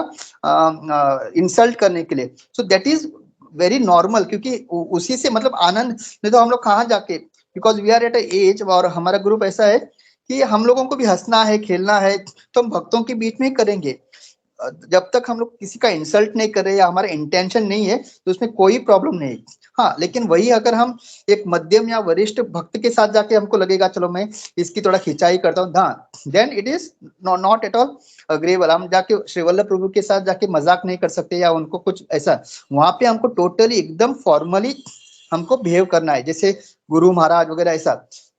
इंसल्ट करने के लिए, so that is very normal, क्योंकि उसी से मतलब आनंद, नहीं तो हम लोग कहाँ जाके, because we are at a age, और हमारा ग्रुप ऐसा है कि हम लोगों को भी हंसना है, खेलना है, तो हम भक्तों के बीच में ही करेंगे। जब तक हम लोग किसी का इंसल्ट नहीं कर रहे या हमारा इंटेंशन नहीं है, तो उसमें कोई प्रॉब्लम नहीं। हाँ, लेकिन वही अगर हम एक मध्यम या वरिष्ठ भक्त के साथ जाके हमको लगेगा चलो मैं इसकी थोड़ा खिंचाई करता हूँ, then it is not at all agreeable. हम जाके श्रीवल्लभ प्रभु के साथ जाके मजाक नहीं कर सकते, या उनको कुछ ऐसा, वहां पे हमको टोटली एकदम फॉर्मली हमको बिहेव करना है, जैसे गुरु महाराज वगैरह ऐसा।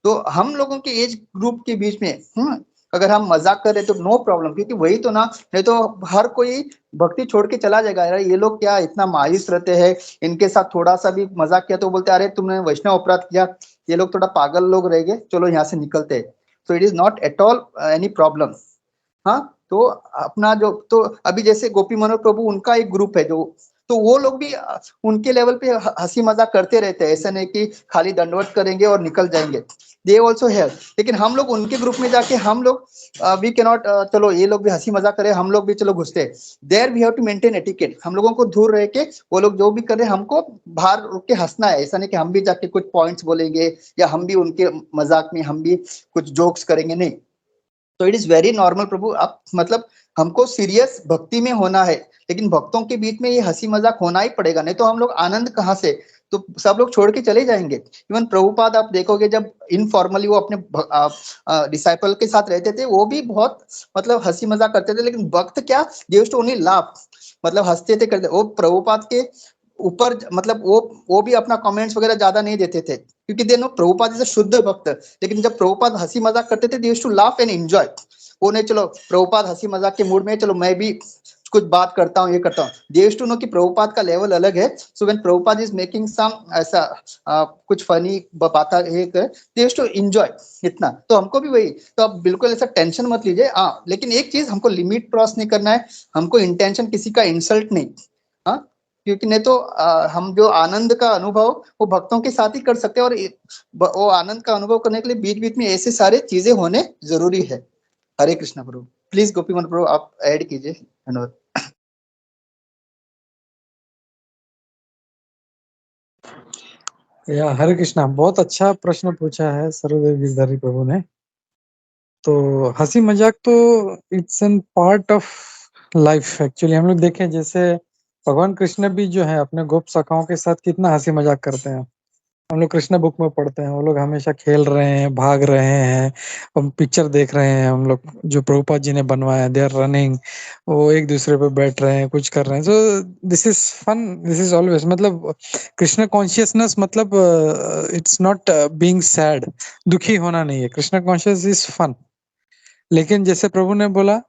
तो हम लोगों के एज ग्रुप के बीच में अगर हम मजाक कर रहे तो नो प्रॉब्लम, क्योंकि वही तो ना, नहीं तो हर कोई भक्ति छोड़ के चला जाएगा, यार ये लोग क्या इतना मायूस रहते हैं, इनके साथ थोड़ा सा भी मजाक किया तो बोलते अरे तुमने वैष्णव अपराध किया, ये लोग थोड़ा पागल लोग रह गए, चलो यहाँ से निकलते हैं। तो it is not at all any problem. हाँ, तो अपना जो, तो अभी जैसे गोपी मनोहर प्रभु, उनका एक ग्रुप है जो, तो वो लोग भी उनके लेवल पे हंसी मजाक करते रहते हैं, ऐसा नहीं कि खाली दंडवत करेंगे और निकल जाएंगे। दे ऑल्सो हैव, लेकिन हम लोग उनके ग्रुप में जाके हम लोग वी कैन नॉट, चलो ये लोग भी हंसी मजाक करे, हम लोग भी चलो घुसते हैं। There we have to maintain etiquette, हम लोगों को दूर रह के वो लोग जो भी कर रहे हैं हमको बाहर रुक के हंसना है। ऐसा नहीं कि हम भी जाके कुछ पॉइंट्स बोलेंगे या हम भी उनके मजाक में हम भी कुछ जोक्स करेंगे, नहीं। तो इट इज वेरी नॉर्मल प्रभु, आप मतलब हमको सीरियस भक्ति में होना है, लेकिन भक्तों के बीच में ये हंसी मजाक होना ही पड़ेगा, नहीं तो हम लोग आनंद कहाँ से, तो सब लोग छोड़ के चले जाएंगे। इवन प्रभुपाद आप देखोगे जब इनफॉर्मली वो अपने डिसाइपल के साथ रहते थे, वो भी बहुत मतलब हंसी मजाक करते थे, लेकिन भक्त क्या, they used to only laugh, मतलब हंसते थे करते। वो प्रभुपाद के ऊपर मतलब वो भी अपना कमेंट्स वगैरह ज्यादा नहीं देते थे, क्योंकि दे नो प्रभुपाद जैसे शुद्ध भक्त। लेकिन जब प्रभुपाद हंसी मजाक करते थे, they used to laugh and enjoy. वो नहीं चलो प्रभुपाद हंसी मजाक के मूड में, चलो मैं भी कुछ बात करता हूँ, ये करता हूँ। दे यूज्ड टू नो कि प्रभुपाद का लेवल अलग है। So when Prabhupada is making some ऐसा कुछ फनी बात है, दे यूज्ड टू एंजॉय इतना। तो हमको भी वही, तो आप बिल्कुल ऐसा टेंशन मत लीजिए। हाँ, लेकिन एक चीज, हमको लिमिट क्रॉस नहीं करना है, हमको इंटेंशन किसी का इंसल्ट नहीं। हाँ, क्योंकि नहीं तो हम जो आनंद का अनुभव वो भक्तों के साथ ही कर सकते हैं, और वो आनंद का अनुभव करने के लिए बीच बीच में ऐसे सारे चीजें होने जरूरी है। हरे कृष्णा प्रभु। प्लीज गोपीमन प्रभु आप ऐड कीजिए। धन्यवाद। या हरे कृष्णा, बहुत अच्छा प्रश्न पूछा है सर्वदेव गिरधारी प्रभु ने। तो हंसी मजाक तो it's an part of life actually. हम लोग देखें जैसे भगवान कृष्ण भी जो है अपने गोप सखाओं के साथ कितना हंसी मजाक करते हैं। हम लोग कृष्ण बुक में पढ़ते हैं, वो लोग हमेशा खेल रहे हैं, भाग रहे हैं, हम पिक्चर देख रहे हैं, हम लोग जो प्रभुपाद जी ने बनवाया, दे आर रनिंग, वो एक दूसरे पे बैठ रहे हैं, कुछ कर रहे हैं। So this is fun, this is always मतलब कृष्ण कॉन्शियसनेस, मतलब इट्स नॉट बीइंग सैड, दुखी होना नहीं है। Krishna conscious is fun. लेकिन जैसे प्रभु ने बोला,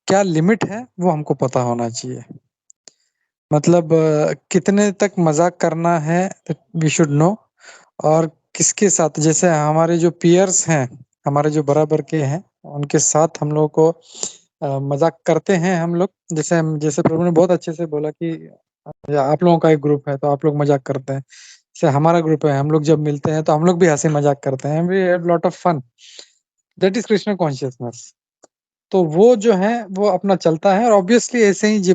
क्या लिमिट है वो हमको पता होना चाहिए। मतलब कितने तक मजाक करना है, वी शुड नो। और किसके साथ, जैसे हमारे जो पियर्स हैं, हमारे जो बराबर के हैं, उनके साथ हम लोग को मजाक करते हैं हम लोग। जैसे प्रभु ने बहुत अच्छे से बोला कि आप लोगों का एक ग्रुप है तो आप लोग मजाक करते हैं, जैसे हमारा ग्रुप है, हम लोग जब मिलते हैं तो हम लोग भी हंसी मजाक करते हैं, we have lot of fun. That is Krishna consciousness. तो वो जो है वो अपना चलता है। और ऑब्वियसली ऐसे ही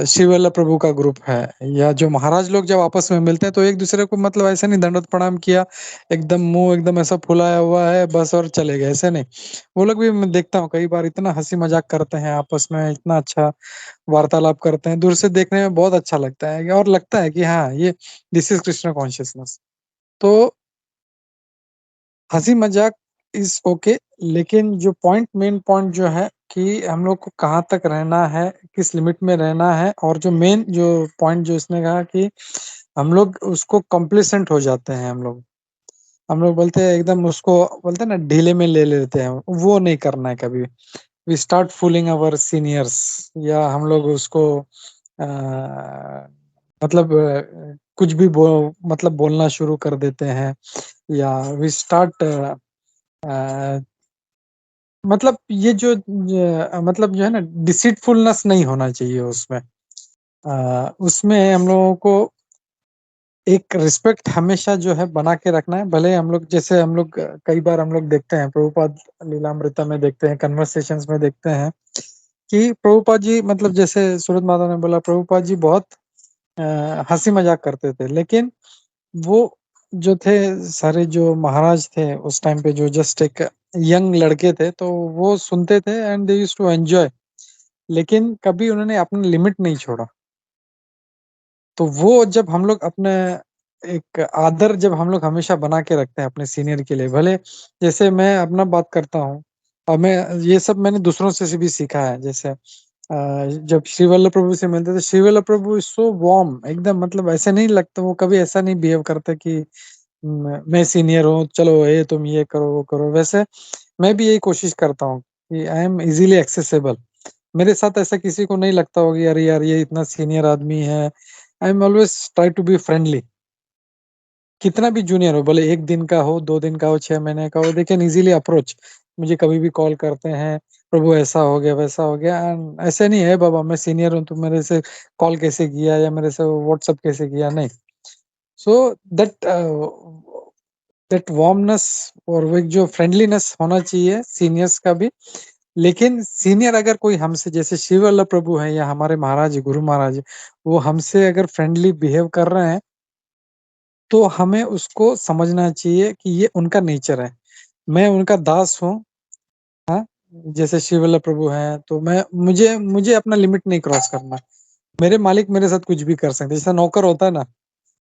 शिवल्लभ प्रभु का ग्रुप है, या जो महाराज लोग जब आपस में मिलते हैं तो एक दूसरे को मतलब ऐसे नहीं दंडवत प्रणाम किया, एकदम मुंह एकदम ऐसा फुलाया हुआ है बस और चले गए, ऐसे नहीं। वो लोग भी मैं देखता हूँ कई बार इतना हंसी मजाक करते हैं आपस में, इतना अच्छा वार्तालाप करते हैं, दूर से देखने में बहुत अच्छा लगता है, और लगता है कि हाँ, ये दिस इज कृष्ण कॉन्शियसनेस। तो हंसी मजाक इज ओके, लेकिन जो मेन पॉइंट जो है कि हम लोग को कहाँ तक रहना है, किस लिमिट में रहना है। और जो मेन जो पॉइंट जो इसने कहा कि हम लोग उसको कॉम्प्लिसेंट हो जाते हैं, हम लोग बोलते हैं एकदम, उसको बोलते हैं ना ढीले में ले लेते हैं, वो नहीं करना है कभी। We start fooling our seniors, या हम लोग उसको मतलब कुछ भी मतलब बोलना शुरू कर देते हैं, या वी स्टार्ट मतलब ये जो मतलब जो है ना, डिसीटफुलनेस नहीं होना चाहिए उसमें। उसमें हम लोगों को एक रिस्पेक्ट हमेशा जो है बना के रखना है। भले हम लोग, जैसे हम लोग कई बार हम लोग देखते हैं प्रभुपाद लीलामृता में देखते हैं, कन्वर्सेशंस में देखते हैं कि प्रभुपाद जी, मतलब जैसे सूरत माता ने बोला, प्रभुपाद जी बहुत हंसी मजाक करते थे, लेकिन वो जो थे सारे जो महाराज थे उस टाइम पे, जो जस्ट एक यंग लड़के थे, तो वो सुनते थे and they used to enjoy, लेकिन कभी उन्होंने अपना लिमिट नहीं छोड़ा। तो वो जब हम लोग अपने एक आदर जब हम लोग हमेशा बना के रखते हैं अपने सीनियर के लिए, भले जैसे मैं अपना बात करता हूँ, और मैं ये सब मैंने दूसरों से भी सीखा है। जैसे जब श्री वल्लभ प्रभु से मिलते थे, श्री वल्लभ प्रभु इज सो वार्म, एकदम मतलब ऐसे नहीं लगता, वो कभी ऐसा नहीं बिहेव करते कि मैं सीनियर हूँ, चलो ये तुम ये करो वो करो। वैसे मैं भी यही कोशिश करता हूँ कि आई एम इजीली एक्सेसिबल। मेरे साथ ऐसा किसी को नहीं लगता होगा अरे यार ये इतना सीनियर आदमी है। I am always try to be friendly, कितना भी जूनियर हो, भले 1 दिन का हो, 2 दिन का हो, 6 महीने का हो, दे कैन इजीली अप्रोच। मुझे कभी भी कॉल करते हैं, प्रभु ऐसा हो गया वैसा हो गया, एंड ऐसे नहीं है बाबा मैं सीनियर हूँ तो मेरे से कॉल कैसे किया या मेरे से व्हाट्सअप कैसे किया, नहीं। सो दैट दैट वार्मनेस और वो एक जो फ्रेंडलीनेस होना चाहिए सीनियर्स का भी। लेकिन सीनियर अगर कोई हमसे, जैसे शिव वल्लभ प्रभु है या हमारे महाराज गुरु महाराज, वो हमसे अगर फ्रेंडली बिहेव कर रहे हैं तो हमें उसको समझना चाहिए कि ये उनका नेचर है, मैं उनका दास हूँ। हाँ, जैसे शिव वल्लभ प्रभु हैं तो मुझे मुझे अपना लिमिट नहीं क्रॉस करना। मेरे मालिक मेरे साथ कुछ भी कर सकते हैं, जैसा नौकर होता है ना,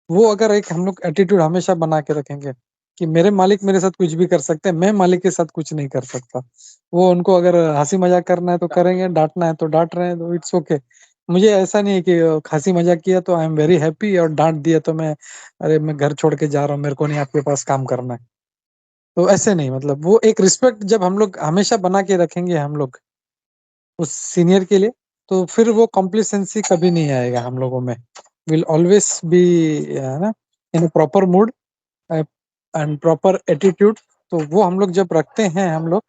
वो अगर एक हम लोग एटीट्यूड हमेशा बना के रखेंगे कि मेरे मालिक मेरे साथ कुछ भी कर सकते हैं, मैं मालिक के साथ कुछ नहीं कर सकता। वो उनको अगर हंसी मजाक करना है तो करेंगे, डांटना है तो डांट रहे हैं तो इट्स ओके। मुझे ऐसा नहीं है कि हंसी मजाक किया तो आई एम वेरी हैप्पी और डांट दिया तो मैं घर छोड़ के जा रहा हूँ, मेरे को नहीं आपके पास काम करना है। तो ऐसे नहीं, मतलब वो एक रिस्पेक्ट जब हम लोग हमेशा बना के रखेंगे हम लोग उस सीनियर के लिए, तो फिर वो कॉम्प्लिसेंसी कभी नहीं आएगा हम लोगों में। विल ऑलवेज बी ना in a proper mood and proper attitude. तो वो हम लोग जब रखते हैं हम लोग,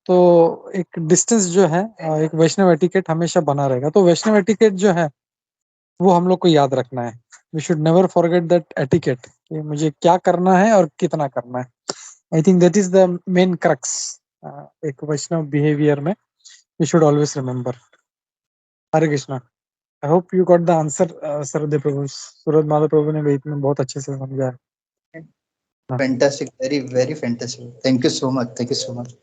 तो एक डिस्टेंस जो है, एक वैष्णव एटिकेट हमेशा बना रहेगा। तो वैष्णव एटिकेट जो है वो हम लोग को याद रखना है। We should never forget that etiquette कि मुझे क्या करना है और कितना करना है। I think that is the main crux एक वैष्णव बिहेवियर में। We should always remember. Hare Krishna. I hope you got the answer Sardev प्रभु। सूरज माधव प्रभु ने भी बहुत अच्छे से समझाया। Fantastic, very, very fantastic. Thank you so much. Thank you so much.